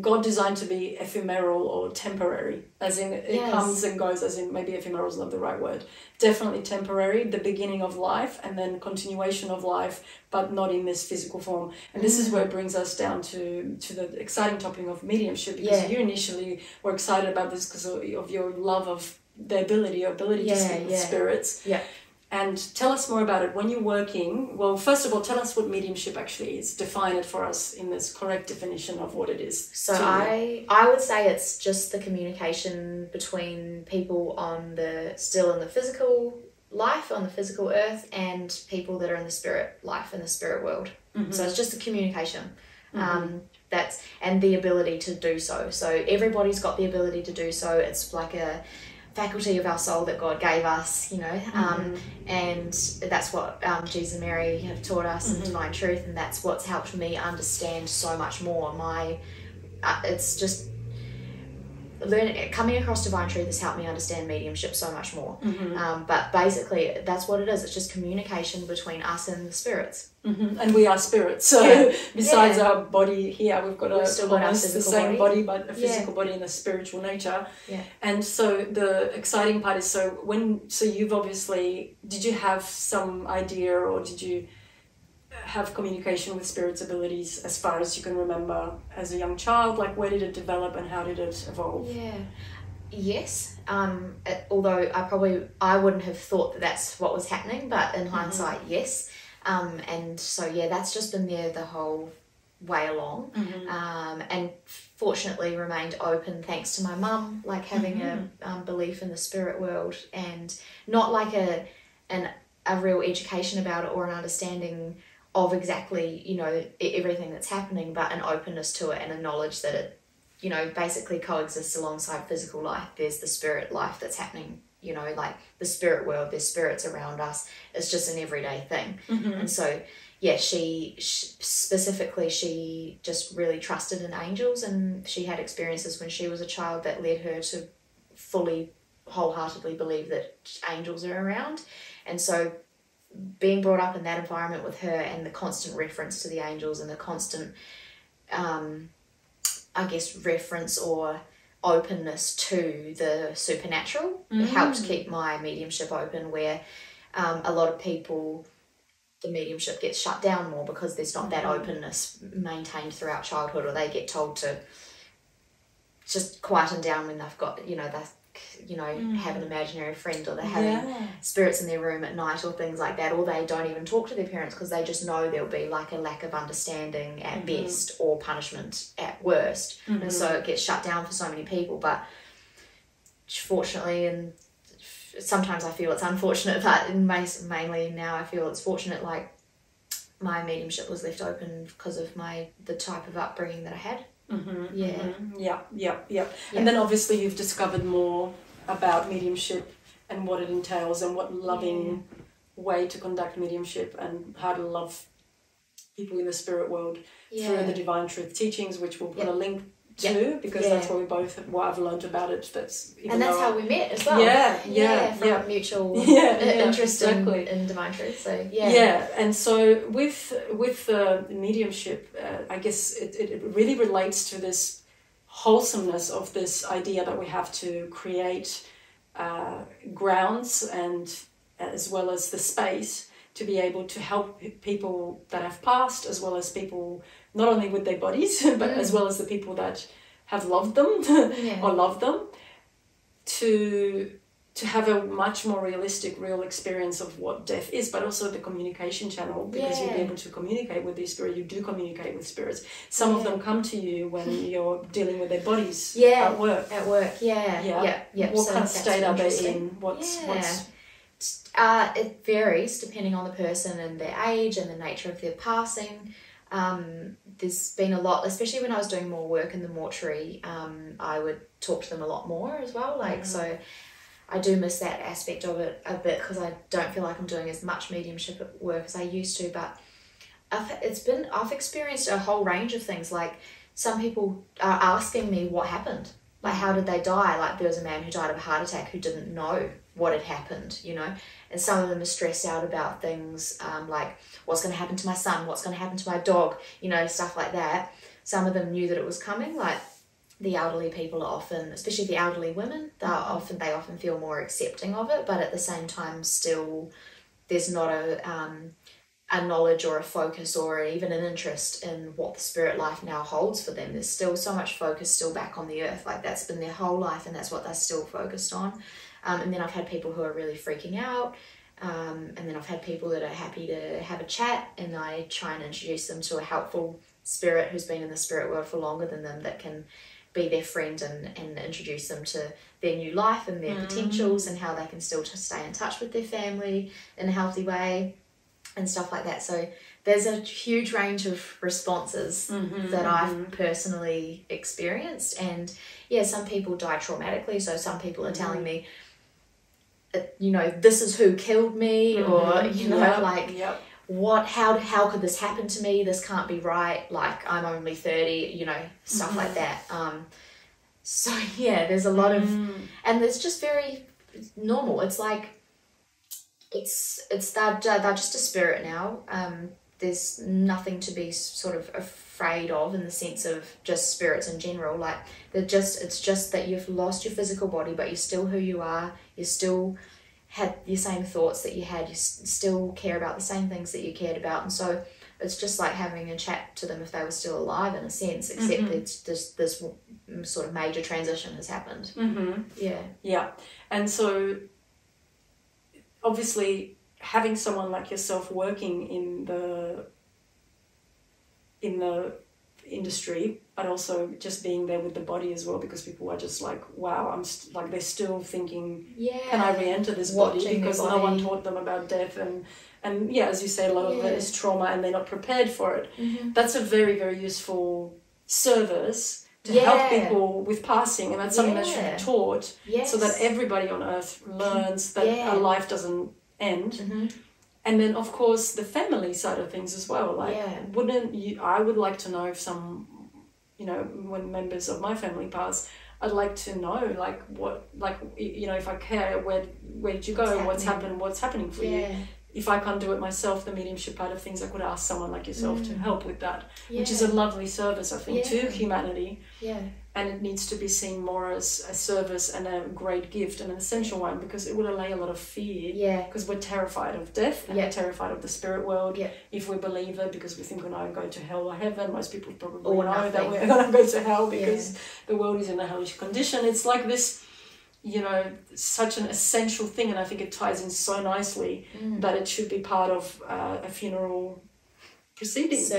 God designed to be ephemeral or temporary, as in it comes and goes, as in maybe ephemeral is not the right word. Definitely temporary, the beginning of life and then continuation of life, but not in this physical form. And this is where it brings us down to the exciting topic of mediumship, because you initially were excited about this because of your love of the ability to speak with spirits. And tell us more about it. When you're working, well, first of all, tell us what mediumship actually is. Define it for us in this correct definition of what it is. So I would say it's just the communication between people still in the physical life, on the physical earth, and people that are in the spirit life, in the spirit world. So it's just the communication. And the ability to do so. So everybody's got the ability to do so. It's like a faculty of our soul that God gave us, you know, and that's what Jesus and Mary have taught us in Divine Truth, and that's what's helped me understand so much more. It's just coming across Divine Truth has helped me understand mediumship so much more. But basically, that's what it is. It's just communication between us and the spirits. And we are spirits. So besides our body here, we've got almost the same body, but a physical body and a spiritual nature. And so the exciting part is, so you've obviously, did you have some idea, or did you have communication with spirits abilities as far as you can remember as a young child? Like, where did it develop and how did it evolve? Yeah. Yes. Although I wouldn't have thought that that's what was happening, but in hindsight, yes. And so, yeah, that's just been there the whole way along. And fortunately remained open thanks to my mum, like having a belief in the spirit world, and not like a real education about it or an understanding of exactly, you know, everything that's happening, but an openness to it and a knowledge that it, you know, basically coexists alongside physical life. There's the spirit life that's happening, you know, like the spirit world, there's spirits around us. It's just an everyday thing. And so, yeah, she specifically, she just really trusted in angels, and she had experiences when she was a child that led her to fully, wholeheartedly believe that angels are around. And so being brought up in that environment with her, and the constant reference to the angels and the constant I guess reference or openness to the supernatural, it helped keep my mediumship open, where a lot of people, the mediumship gets shut down more because there's not that openness maintained throughout childhood, or they get told to just quieten down when they've got, you know, have an imaginary friend, or they're having spirits in their room at night or things like that, or they don't even talk to their parents because they just know there'll be like a lack of understanding at best, or punishment at worst. And so it gets shut down for so many people. But fortunately, and sometimes I feel it's unfortunate, but mainly now I feel it's fortunate, like my mediumship was left open because of the type of upbringing that I had. Yeah. And then obviously you've discovered more about mediumship and what it entails, and what loving way to conduct mediumship, and how to love people in the spirit world through the Divine Truth teachings, which we'll put a link to, because that's what I've learned about it. That's how we met as well. From mutual interest in Divine Truth. So and so with the mediumship, I guess it really relates to this wholesomeness of this idea that we have to create grounds, and as well as the space to be able to help people that have passed, as well as people not only with their bodies, but as well as the people that have loved them or love them, to have a much more realistic, real experience of what death is, but also the communication channel, because you'll be able to communicate with these spirits. You do communicate with spirits. Some of them come to you when you're dealing with their bodies at work. What so kind of state are they in? It varies depending on the person and their age and the nature of their passing. There's been a lot, especially when I was doing more work in the mortuary, I would talk to them a lot more as well. So I do miss that aspect of it a bit, because I don't feel like I'm doing as much mediumship work as I used to. But I've experienced a whole range of things. Like, some people are asking me what happened, like how did they die? Like, there was a man who died of a heart attack who didn't know what had happened, you know. And some of them are stressed out about things like, what's going to happen to my son, what's going to happen to my dog, you know, stuff like that. Some of them knew that it was coming. Like, the elderly people are often, especially the elderly women, they often feel more accepting of it, but at the same time still there's not a knowledge or a focus or even an interest in what the spirit life now holds for them. There's still so much focus still back on the earth, like that's been their whole life and that's what they're still focused on. And then I've had people who are really freaking out, and then I've had people that are happy to have a chat, and I try and introduce them to a helpful spirit who's been in the spirit world for longer than them, that can be their friend and introduce them to their new life and their potentials, and how they can still stay in touch with their family in a healthy way and stuff like that. So there's a huge range of responses that I've personally experienced. And yeah, some people die traumatically. So some people are telling me, you know, this is who killed me, or, you know, how could this happen to me? This can't be right. Like, I'm only 30, you know, stuff like that. So yeah, there's a lot of, and it's just very normal. It's like, they're just a spirit now. There's nothing to be sort of afraid of in the sense of just spirits in general. Like, it's just that you've lost your physical body, but you're still who you are. You still had the same thoughts that you had. You still care about the same things that you cared about. And so it's just like having a chat to them if they were still alive in a sense, except that this sort of major transition has happened. Yeah. And so obviously having someone like yourself working in the industry, but also just being there with the body as well, because people are just like, wow, like they're still thinking, can I re-enter this body? Because no one taught them about death, and yeah, as you say, a lot of it is trauma and they're not prepared for it. That's a very, very useful service to help people with passing, and that's something that should be taught so that everybody on earth learns that a life doesn't end. And then, of course, the family side of things as well. Like, I would like to know if some, when members of my family pass, I'd like to know, like, if I care, where did you go? What's happened? What's happening for you? If I can't do it myself, the mediumship part of things, I could ask someone like yourself to help with that, which is a lovely service, I think, to humanity. And it needs to be seen more as a service and a great gift and an essential one, because it would allay a lot of fear. Because we're terrified of death and we're terrified of the spirit world. If we believe it, because we think we're going to go to hell or heaven. Most people probably know that we're going to go to hell because the world is in a hellish condition. It's like this, such an essential thing, and I think it ties in so nicely that it should be part of a funeral service,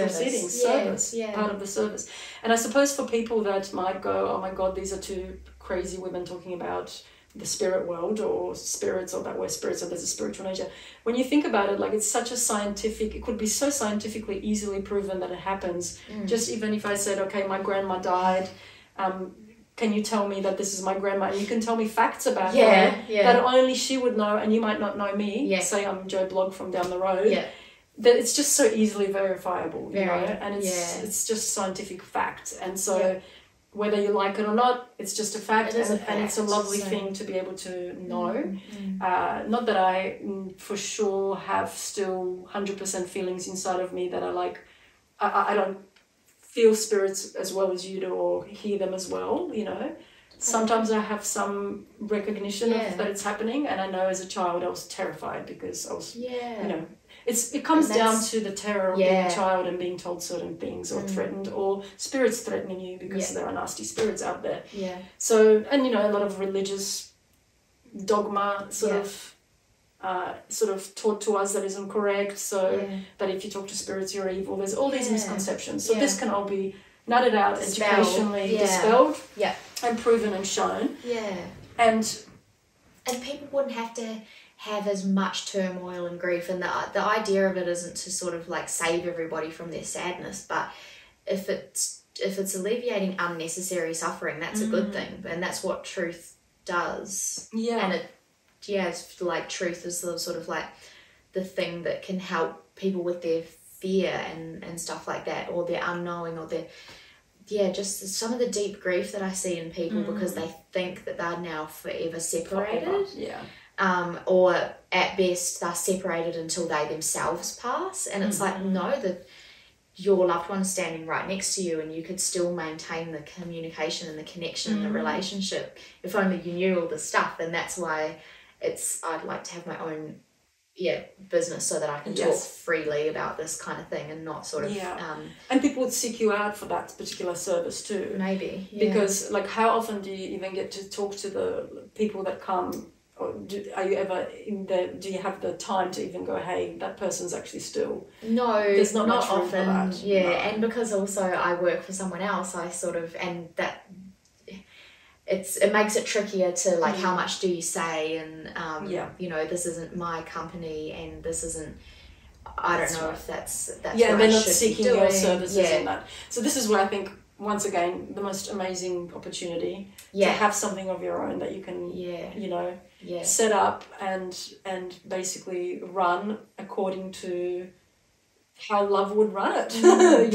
part of the service. And I suppose for people that might go, oh my God, these are two crazy women talking about the spirit world or spirits, or that we're spirits, or there's a spiritual nature. When you think about it, like, it's such a scientific, it could be so scientifically easily proven that it happens. Just even if I said, okay, my grandma died, can you tell me that this is my grandma? And you can tell me facts about her that only she would know, and you might not know me. Say I'm Joe Blogg from down the road. That it's just so easily verifiable, and it's just scientific fact. And so whether you like it or not, it's just a fact, and it's a lovely thing to be able to know. Not that I for sure have still 100% feelings inside of me that are like, I don't feel spirits as well as you do, or hear them as well, Sometimes I have some recognition of that it's happening, and I know as a child I was terrified because I was, it comes down to the terror of being a child and being told certain things, or threatened, or spirits threatening you because there are nasty spirits out there. So, and a lot of religious dogma sort of taught to us that isn't correct. So that if you talk to spirits, you're evil. There's all these misconceptions. So this can all be nutted out, educationally dispelled, and proven and shown. And people wouldn't have to have as much turmoil and grief, and the idea of it isn't to sort of like save everybody from their sadness, but if it's alleviating unnecessary suffering, that's a good thing, and that's what truth does. And it's like truth is the sort of like the thing that can help people with their fear and stuff like that, or their unknowing, or their just some of the deep grief that I see in people because they think that they're now forever separated. Or at best they're separated until they themselves pass, and it's like, no, that your loved one's standing right next to you, and you could still maintain the communication and the connection and the relationship if only you knew all this stuff. And that's why I'd like to have my own business so that I can talk freely about this kind of thing, and not sort of and people would seek you out for that particular service too, maybe because like, how often do you even get to talk to the people that come? Or are you ever do you have the time to even go, hey, that person's actually still... No, there's not much room often. For that. No. And because also I work for someone else, I sort of, and that it makes it trickier to like, how much do you say, and this isn't my company, and this isn't, I don't know if that's they're not seeking your services in that. So this is where I think, once again, the most amazing opportunity to have something of your own that you can set up and basically run according to how love would run it. The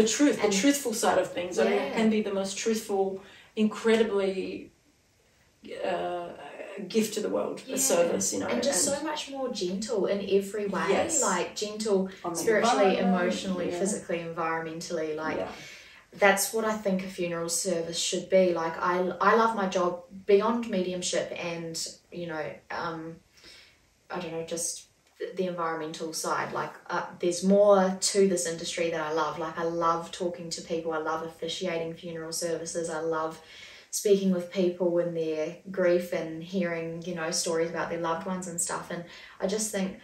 truth, the truthful side of things. I mean, it can be the most truthful, incredibly gift to the world, a service, and just so much more gentle in every way, like gentle spiritually, emotionally, physically, environmentally, like that's what I think a funeral service should be. Like I love my job beyond mediumship and I don't know, just the environmental side. Like there's more to this industry that I love. Like I love talking to people. I love officiating funeral services. I love speaking with people in their grief and hearing, you know, stories about their loved ones and stuff. And I just think,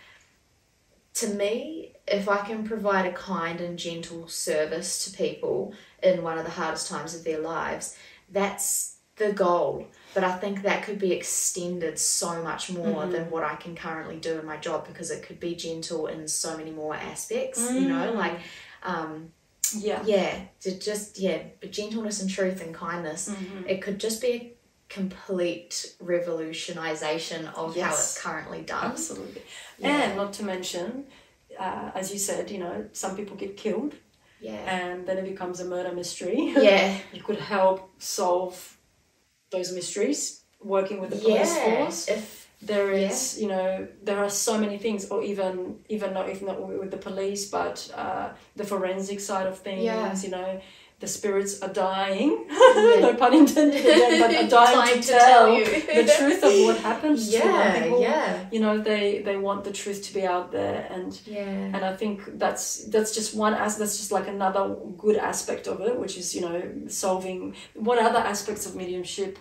to me, if I can provide a kind and gentle service to people in one of the hardest times of their lives, that's the goal. But I think that could be extended so much more than what I can currently do in my job, because it could be gentle in so many more aspects, you know, like, but gentleness and truth and kindness, it could just be a complete revolutionization of how it's currently done. Absolutely. And not to mention, as you said, you know, some people get killed, and then it becomes a murder mystery. You could help solve those mysteries working with the police force. If there is, you know, there are so many things, or even not, if not with the police, but the forensic side of things, you know, the spirits are dying, no pun intended again, but are dying to tell the truth of what happened to them. People, you know, they want the truth to be out there, and I think that's just one that's just like another good aspect of it, which is, you know, solving. What other aspects of mediumship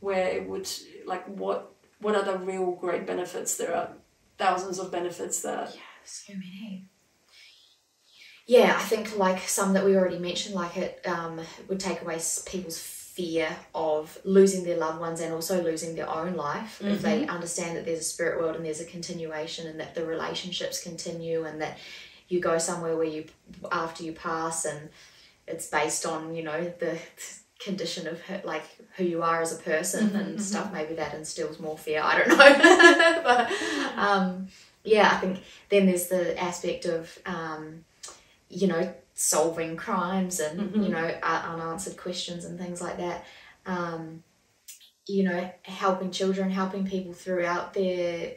where it would, like, what are the real great benefits? There are thousands of benefits that so many. Yeah, I think like some that we already mentioned, like it would take away people's fear of losing their loved ones and also losing their own life. If they understand that there's a spirit world and there's a continuation, and that the relationships continue, and that you go somewhere where you, after you pass, and it's based on, you know, the condition of like who you are as a person and stuff. Maybe that instills more fear, I don't know. But I think then there's the aspect of you know, solving crimes and you know, unanswered questions and things like that. You know, helping children, helping people throughout their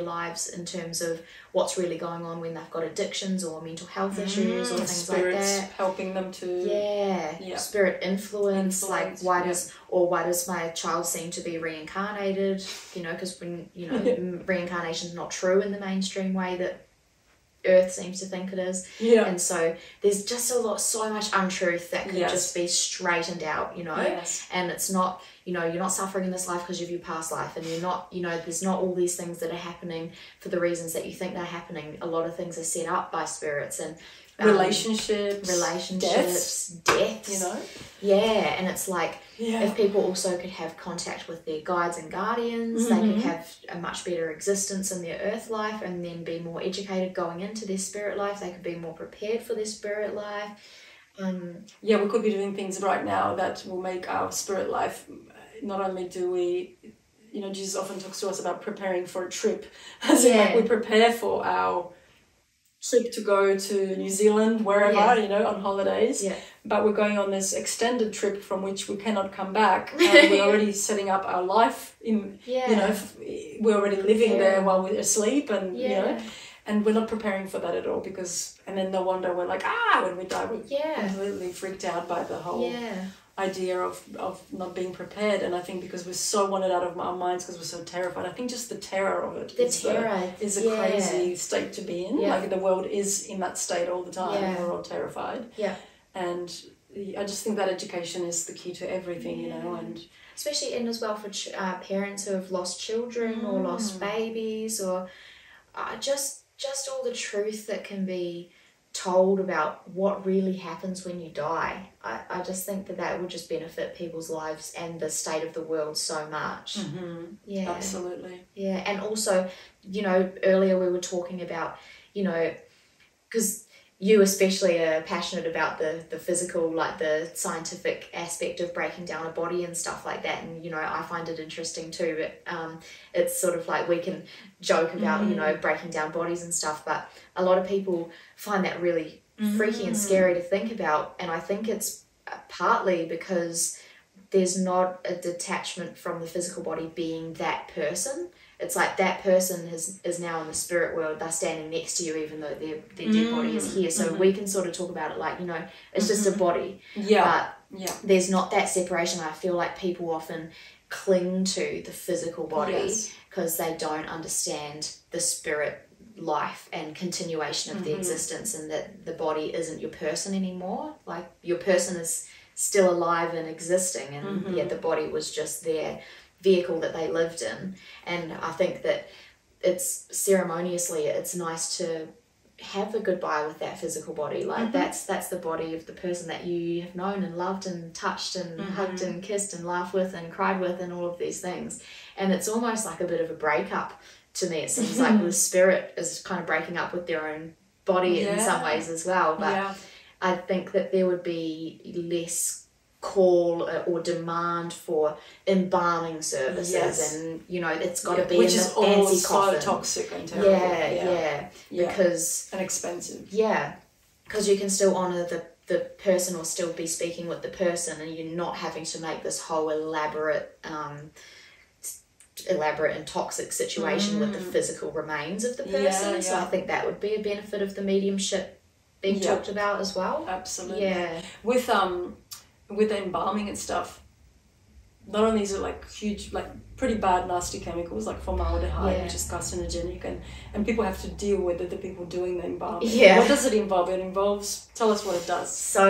lives in terms of what's really going on when they've got addictions or mental health issues or things like that. Helping them to spirit influence. Like why does my child seem to be reincarnated? You know, because when, you know, reincarnation is not true in the mainstream way that Earth seems to think it is, and so there's just so much untruth that could just be straightened out, you know, and it's not, you know, you're not suffering in this life because of your past life, and you're not, you know, there's not all these things that are happening for the reasons that you think they're happening. A lot of things are set up by spirits, and relationships, deaths, you know, and it's like if people also could have contact with their guides and guardians, they could have a much better existence in their earth life, and then be more educated going into their spirit life. They could be more prepared for their spirit life. We could be doing things right now that will make our spirit life. Not only do we, you know, Jesus often talks to us about preparing for a trip, as in like we prepare for our trip to go to New Zealand, wherever, you know, on holidays. But we're going on this extended trip from which we cannot come back. And we're already setting up our life in, you know, we're already living there while we're asleep, and, you know, and we're not preparing for that at all, because, and then no wonder we're like, when we die, we're completely freaked out by the whole idea of not being prepared. And I think because we're so wanted out of our minds, because we're so terrified, I think just the terror of it is a crazy state to be in. Like the world is in that state all the time, and we're all terrified. And I just think that education is the key to everything, you know, and especially in as well for parents who have lost children or lost babies, or just all the truth that can be told about what really happens when you die. I just think that would just benefit people's lives and the state of the world so much. Absolutely. And also, you know, earlier we were talking about, you know, because you especially are passionate about the physical, like the scientific aspect of breaking down a body and stuff like that, and, you know, I find it interesting too, but it's sort of like we can joke about, you know, breaking down bodies and stuff, but a lot of people find that really freaky and scary to think about, and I think it's partly because there's not a detachment from the physical body being that person. It's like that person is now in the spirit world. They're standing next to you, even though their dead body is here. So we can sort of talk about it like, you know, it's just a body. But there's not that separation. I feel like people often cling to the physical body because they don't understand the spirit life and continuation of the existence, and that the body isn't your person anymore. Like, your person is still alive and existing, and yet the body was just their vehicle that they lived in. And I think that it's ceremoniously, it's nice to have a goodbye with that physical body. Like, that's the body of the person that you have known and loved and touched and hugged and kissed and laughed with and cried with and all of these things. And it's almost like a bit of a breakup to me. It seems like the spirit is kind of breaking up with their own body in some ways as well. But I think that there would be less call or demand for embalming services, and you know, it's got to be which in is the fancy all coffin. so toxic and terrible. Because and expensive. Because you can still honor the person or still be speaking with the person, and you're not having to make this whole elaborate and toxic situation with the physical remains of the person. So I think that would be a benefit of the mediumship being talked about as well. Absolutely. With the embalming and stuff, not only is it like huge, like pretty bad, nasty chemicals like formaldehyde, which is carcinogenic, and people have to deal with it, the people doing the embalming. What does it involve? It involves, tell us what it does. So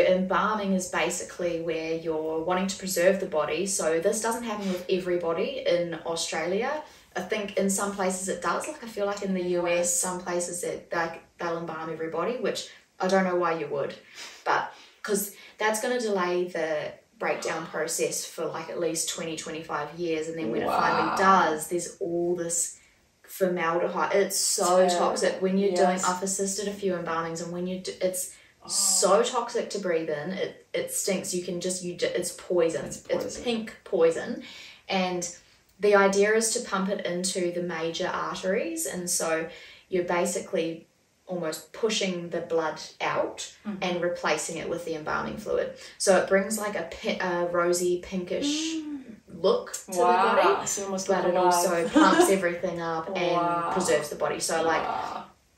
embalming is basically where you're wanting to preserve the body. So this doesn't happen with everybody in Australia. I think in some places it does. Like, I feel like in the US, some places they'll embalm everybody, which I don't know why you would, but because that's going to delay the breakdown process for like at least 20-25 years, and then when it finally does, there's all this formaldehyde. It's so toxic when you're doing. I've assisted a few embalmings, and when it's so toxic to breathe in. It stinks. It's poison. It's pink poison, and the idea is to pump it into the major arteries, and so you're basically almost pushing the blood out and replacing it with the embalming fluid. So it brings like a rosy pinkish look to the body, but it also pumps everything up and preserves the body. So like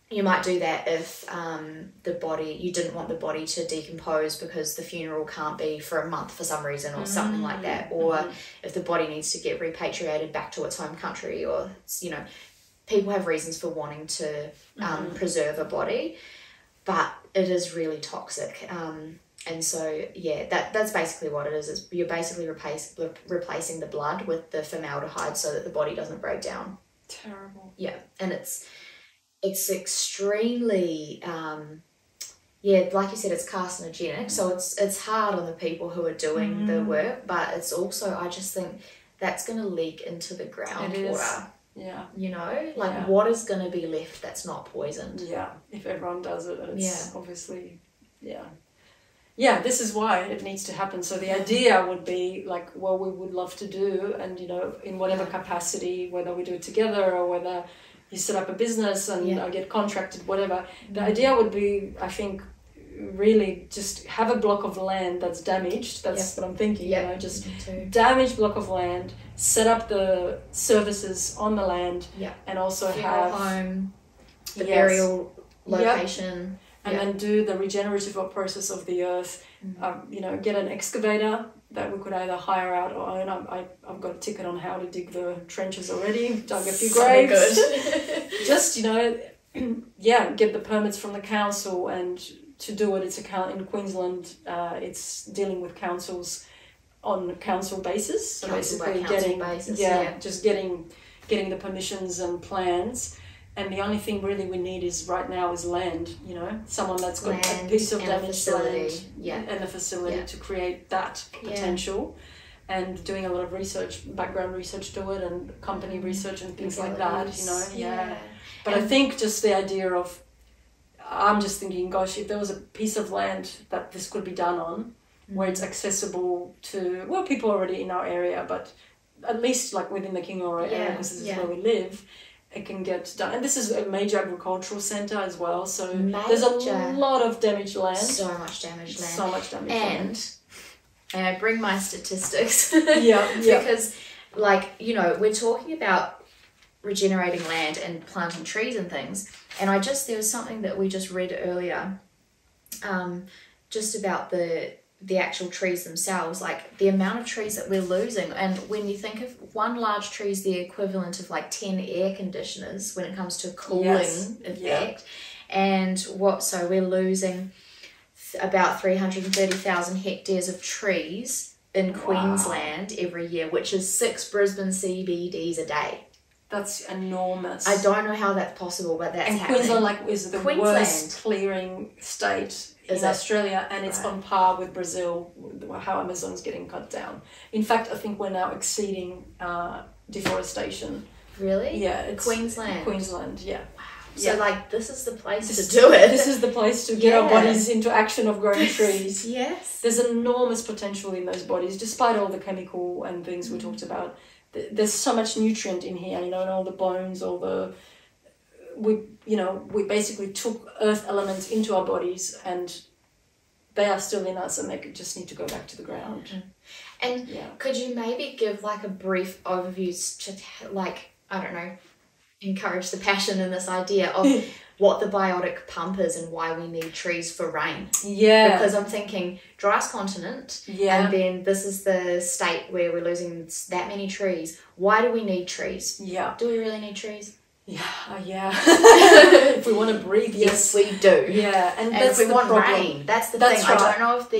you might do that if you didn't want the body to decompose because the funeral can't be for a month for some reason or something like that, or if the body needs to get repatriated back to its home country, or, you know, people have reasons for wanting to preserve a body, but it is really toxic. And so, that's basically what it is. You're basically replacing the blood with the formaldehyde so that the body doesn't break down. Terrible. Yeah, and it's extremely, like you said, it's carcinogenic. So it's hard on the people who are doing the work, but it's also, I just think that's going to leak into the groundwater. Yeah. You know, like what is going to be left that's not poisoned? Yeah, if everyone does it, it's obviously, Yeah, this is why it needs to happen. So the idea would be like what we would love to do, and, you know, in whatever capacity, whether we do it together or whether you set up a business and I get contracted, whatever. The idea would be, I think, really just have a block of land that's damaged. That's what I'm thinking, you know, just damaged block of land, set up the services on the land, and also have home, the burial location, and then do the regenerative process of the earth. You know, get an excavator that we could either hire out or own. I've got a ticket on how to dig the trenches already, dug a few graves. Just, you know, get the permits from the council, and to do it, it's in Queensland, it's dealing with councils on council basis. So basically just getting the permissions and plans. And the only thing really we need right now is land, you know, someone that's got a piece of damaged land and a facility to create that potential, and doing a lot of research, background research to it, and company research and things like that, you know. But I think just the idea of, I'm just thinking, gosh, if there was a piece of land that this could be done on, where it's accessible to, well, people already in our area, but at least like within the Kingaroa area, because this is where we live, it can get done. And this is a major agricultural centre as well, so there's a lot of damaged land. So much damaged land. And I bring my statistics. Because, like, you know, we're talking about regenerating land and planting trees and things, and there was something that we just read earlier, just about the the actual trees themselves, like the amount of trees that we're losing. And when you think of one large tree is the equivalent of like 10 air conditioners when it comes to cooling effect. And so we're losing about 330,000 hectares of trees in Queensland every year, which is 6 Brisbane CBDs a day. That's enormous. I don't know how that's possible, but that's happening. Queensland is the worst clearing state in Australia, and it's on par with Brazil, how Amazon's getting cut down. In fact, I think we're now exceeding deforestation. Really? Yeah. It's Queensland, yeah. Wow. So, like, this is the place to do it. This is the place to get our bodies into action of growing trees. Yes. There's enormous potential in those bodies, despite all the chemical and things we talked about. There's so much nutrient in here, and all the bones, we basically took earth elements into our bodies, and they are still in us, and they just need to go back to the ground. And could you maybe give like a brief overview to, like, I don't know, encourage the passion in this idea of what the biotic pump is and why we need trees for rain? Yeah. Because I'm thinking driest continent, and then this is the state where we're losing that many trees. Why do we need trees? Yeah. Do we really need trees? Yeah. If we want to breathe, yes, we do. Yeah, and that's if we want problem. Rain, that's the thing. Right. I don't know if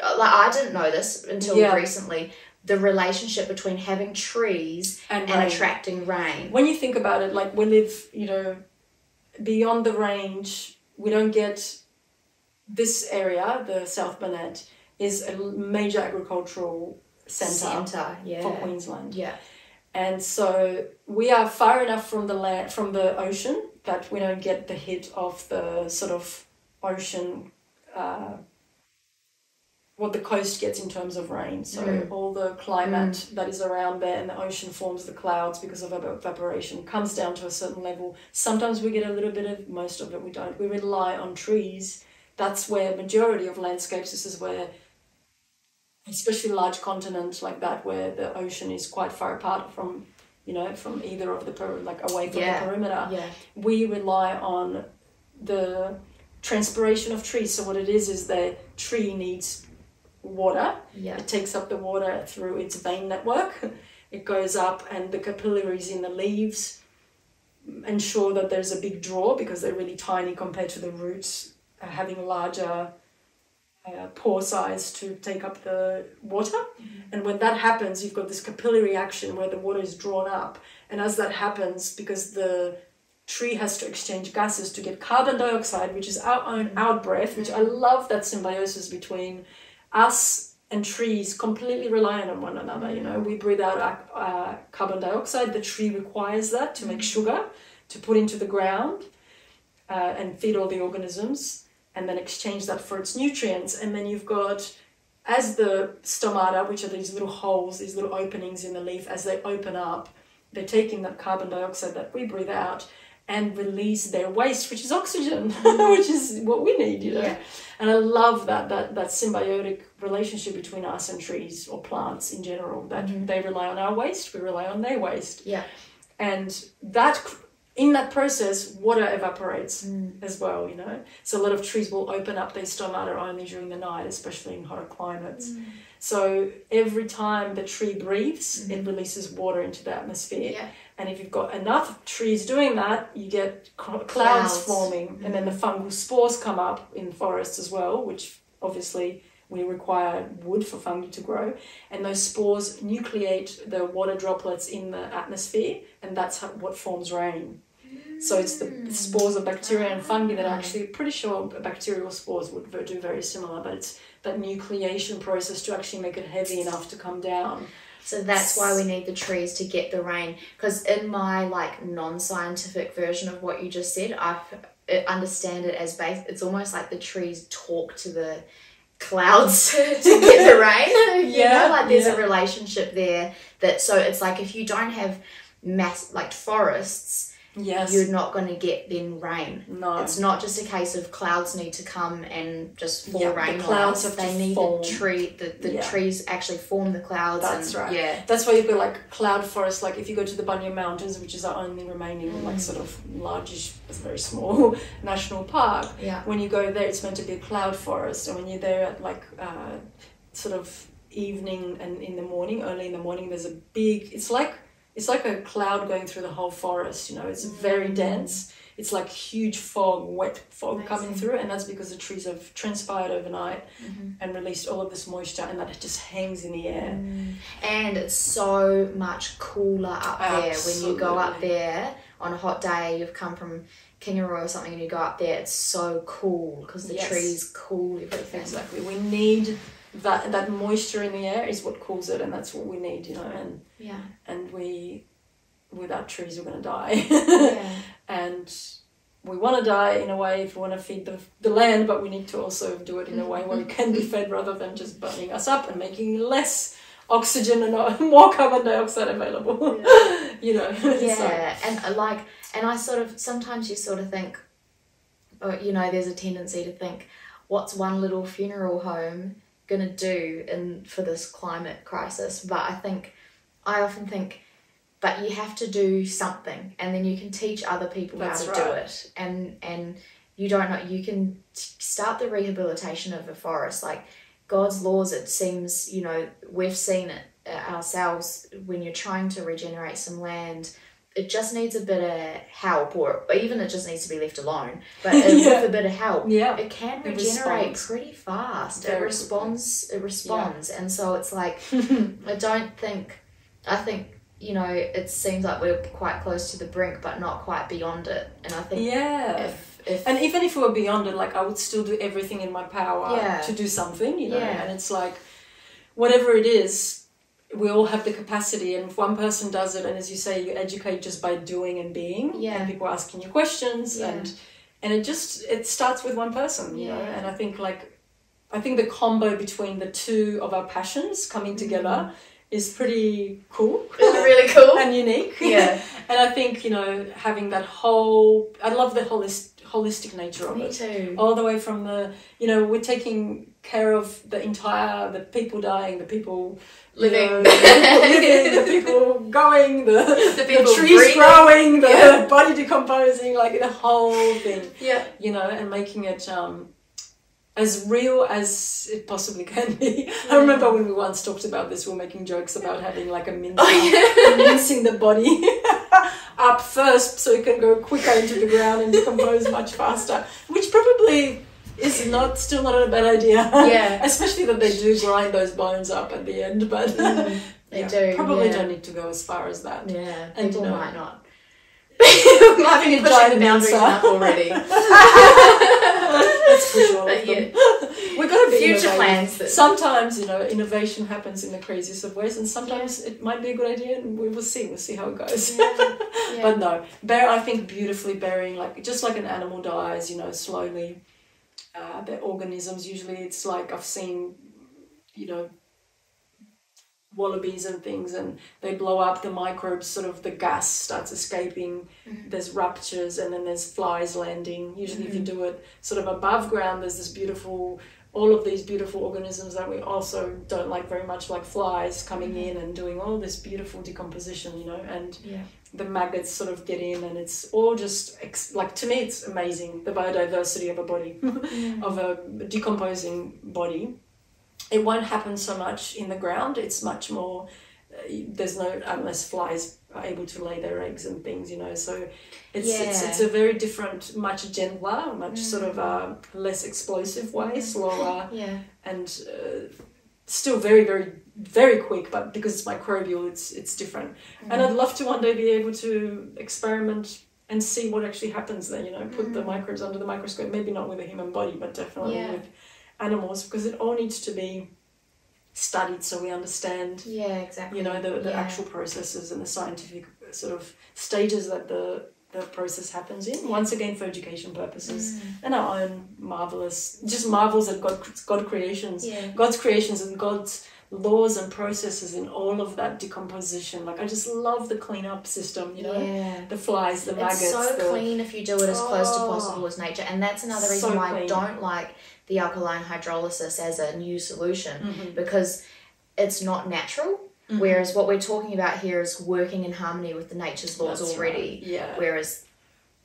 I didn't know this until recently. The relationship between having trees and attracting rain. When you think about it, like we live, beyond the range, we don't get this area, the South Burnett, is a major agricultural centre for Queensland. Yeah. And so we are far enough from the ocean that we don't get the hit of the sort of ocean, what the coast gets in terms of rain. So all the climate that is around there, and the ocean forms the clouds because of evaporation, comes down to a certain level. Sometimes we get a little bit of, most of it we don't. We rely on trees. That's where majority of landscapes, this is where, especially large continents like that, where the ocean is quite far apart from, from either of the, away from the perimeter. Yeah. We rely on the transpiration of trees. So what it is the tree needs water. Yeah. It takes up the water through its vein network. It goes up, and the capillaries in the leaves ensure that there's a big draw because they're really tiny compared to the roots having larger pore size to take up the water. And when that happens, you've got this capillary action where the water is drawn up, and as that happens, because the tree has to exchange gases to get carbon dioxide, which is our own out breath, which I love that symbiosis between us and trees, completely reliant on one another. We breathe out carbon dioxide. The tree requires that to make sugar, to put into the ground and feed all the organisms, and then exchange that for its nutrients. And then you've got, as the stomata, which are these little holes, these little openings in the leaf, as they open up, they're taking that carbon dioxide that we breathe out and release their waste, which is oxygen, which is what we need, Yeah. And I love that symbiotic relationship between us and trees or plants in general, that they rely on our waste, we rely on their waste. Yeah. And that, in that process, water evaporates as well, So a lot of trees will open up their stomata only during the night, especially in hotter climates. So every time the tree breathes, it releases water into the atmosphere. Yeah. And if you've got enough trees doing that, you get clouds forming. And then the fungal spores come up in forests as well, which obviously we require wood for fungi to grow. And those spores nucleate the water droplets in the atmosphere, and that's what forms rain. So it's the spores of bacteria and fungi that are actually, pretty sure bacterial spores would do very similar, but it's that nucleation process to actually make it heavy enough to come down. So that's why we need the trees to get the rain. Because in my non-scientific version of what you just said, I understand it as it's almost like the trees talk to the clouds to get the rain. There's a relationship there. So it's like if you don't have forests, Yes. you're not going to get then rain. No. It's not just a case of clouds need to come and just fall rain the clouds on us. have They to need form. the trees actually form the clouds. That's right. Yeah. That's why you've got like cloud forests. Like if you go to the Bunya Mountains, which is our only remaining like sort of largish, it's very small national park. Yeah. When you go there, it's meant to be a cloud forest, and when you're there at like sort of evening and in the morning, early in the morning, there's a big. It's like a cloud going through the whole forest. You know, it's very dense. It's like huge fog, wet fog coming through, and that's because the trees have transpired overnight and released all of this moisture, and that it just hangs in the air. And it's so much cooler up there when you go up there on a hot day. You've come from Kingaroy or something, and you go up there. It's so cool because the trees cool everything. Exactly. We need that moisture in the air is what cools it, and that's what we need. You know, and we without trees we're going to die. And we want to die in a way if we want to feed the land, but we need to also do it in a way where it can be fed rather than just burning us up and making less oxygen and more carbon dioxide available. You know. And I sort of, sometimes you sort of think, you know, there's a tendency to think, what's one little funeral home gonna do for this climate crisis? But I often think, but you have to do something, and then you can teach other people how to do it. And you don't know, you can start the rehabilitation of a forest. Like God's laws, it seems, you know, we've seen it ourselves when you're trying to regenerate some land. It just needs a bit of help, or even it just needs to be left alone. But with a bit of help, it can regenerate pretty fast. It responds. And so it's like, I think, you know, it seems like we're quite close to the brink, but not quite beyond it. And I think and even if we were beyond it, like I would still do everything in my power to do something, you know. And it's like, whatever it is, we all have the capacity, and if one person does it, and as you say, you educate just by doing and being, and people asking you questions, and it starts with one person, you know. And I think the combo between the two of our passions coming together is pretty cool. It's really cool. And unique. Yeah. And I think, you know, having that whole, I love the holistic nature of it. Me too. All the way from the, you know, we're taking care of the people dying, the people living, the people going, the people trees breathing. growing, the body decomposing, like the whole thing. Yeah. You know, and making it as real as it possibly can be. I remember when we once talked about this, we were making jokes about having like a mincing the body up first so it can go quicker into the ground and decompose much faster, which probably is still not a bad idea. Yeah. Especially that they do grind those bones up at the end, but they do. Probably don't need to go as far as that. Yeah, and people might not. Having a giant boundaries up already. Let's push all of them. We've got to be future innovative. plans. Sometimes, you know, innovation happens in the craziest of ways, and sometimes it might be a good idea, and we will see. We'll see how it goes. But no, I think beautifully burying, like just like an animal dies, you know, slowly. The organisms, usually it's like I've seen, you know, wallabies and things, and they blow up, the microbes, sort of the gas starts escaping, there's ruptures, and then there's flies landing. Usually if you do it sort of above ground, there's all of these beautiful organisms that we also don't like very much, like flies coming in and doing all this beautiful decomposition, you know, and the maggots sort of get in, and it's all just like, to me it's amazing, the biodiversity of a body, of a decomposing body. It won't happen so much in the ground. It's much more, unless flies are able to lay their eggs and things, you know. So it's a very different, much gentler, much sort of less explosive way, slower, and still very, very, very quick. But because it's microbial, it's different. And I'd love to one day be able to experiment and see what actually happens there. You know, put the microbes under the microscope. Maybe not with a human body, but definitely with animals, because it all needs to be studied so we understand you know, the actual processes and the scientific sort of stages that the process happens in, once again for education purposes and our own marvels at God creations, God's creations and God's laws and processes in all of that decomposition. Like I just love the cleanup system, you know, the flies, the maggots. It's so clean if you do it as close to possible as nature, and that's another reason why I don't like the alkaline hydrolysis as a new solution, because it's not natural. Whereas what we're talking about here is working in harmony with the nature's laws already. Whereas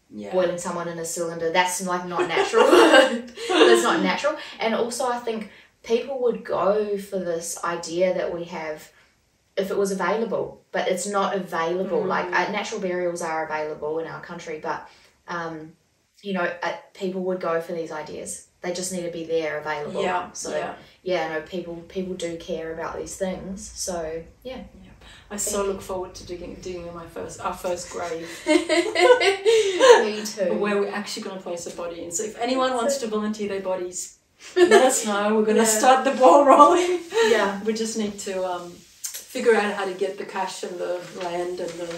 boiling someone in a cylinder, that's like not natural. That's not natural. And also I think people would go for this idea that we have if it was available, but it's not available. Like natural burials are available in our country, but you know, people would go for these ideas. They just need to be there, available. No, people do care about these things. So I so look forward to digging in our first grave. Me too. Where we're actually going to place a body in. So if anyone wants to volunteer their bodies, let us know. We're going to start the ball rolling. We just need to figure out how to get the cash and the land and the...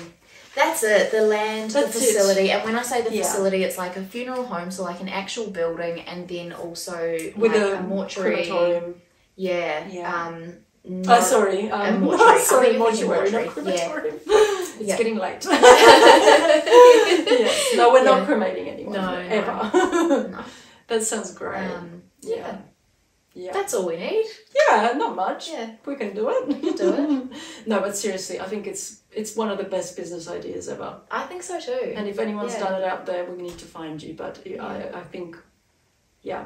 That's it, the land, the facility. And when I say the facility, it's like a funeral home, so like an actual building, and then also with like a mortuary. Crematorium. Mortuary. Mortuary, not crematorium. It's getting late. No, we're not cremating anyone. No, ever. No. That sounds great. That's all we need. Not much. We can do it. We can do it. No, but seriously, I think it's one of the best business ideas ever. I think so too. And if anyone's done it out there, we need to find you. But I think,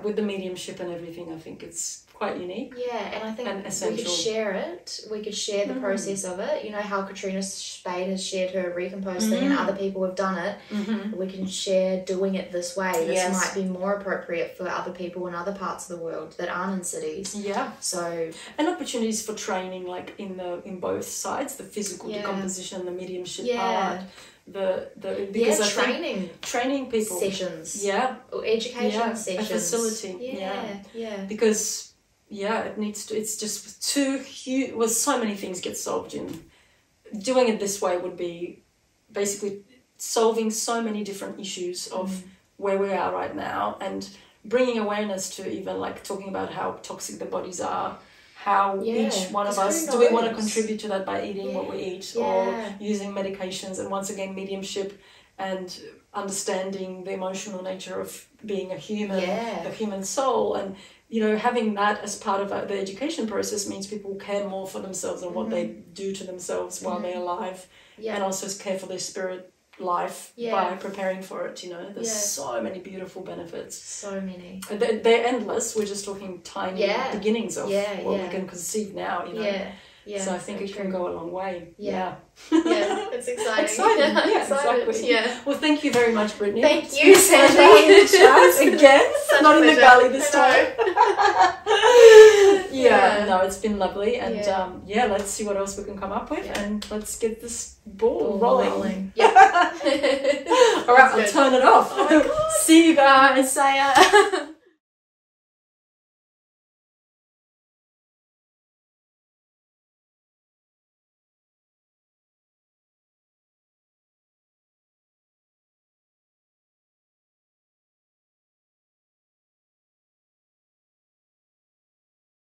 with the mediumship and everything, I think it's quite unique. And I think we could share it. We could share the process of it. You know how Katrina Spade has shared her recomposting and other people have done it. We can share doing it this way. This might be more appropriate for other people in other parts of the world that aren't in cities. So and opportunities for training, like in both sides, the physical decomposition, the mediumship part. Because training people sessions, or education sessions, a facility, because it needs to. It's just too huge. Well, so many things get solved in doing it this way. Would be basically solving so many different issues of where we are right now, and bringing awareness to even like talking about how toxic the bodies are. How each one of us, do we want to contribute to that by eating what we eat or using medications? And once again, mediumship and understanding the emotional nature of being a human, the human soul. And, you know, having that as part of the education process means people care more for themselves and what they do to themselves while they're alive. And also care for their spirit life by preparing for it, you know. There's so many beautiful benefits. So many. They're endless. We're just talking tiny beginnings of what we can conceive now, you know. So I think it can go a long way. It's exciting. Exactly. Well, thank you very much, Brittany. Thank you, Sandra. Again, not in the galley this time. No, it's been lovely, and let's see what else we can come up with, and let's get this ball rolling. All right, I'll turn it off. Oh my God. See you guys. Saya.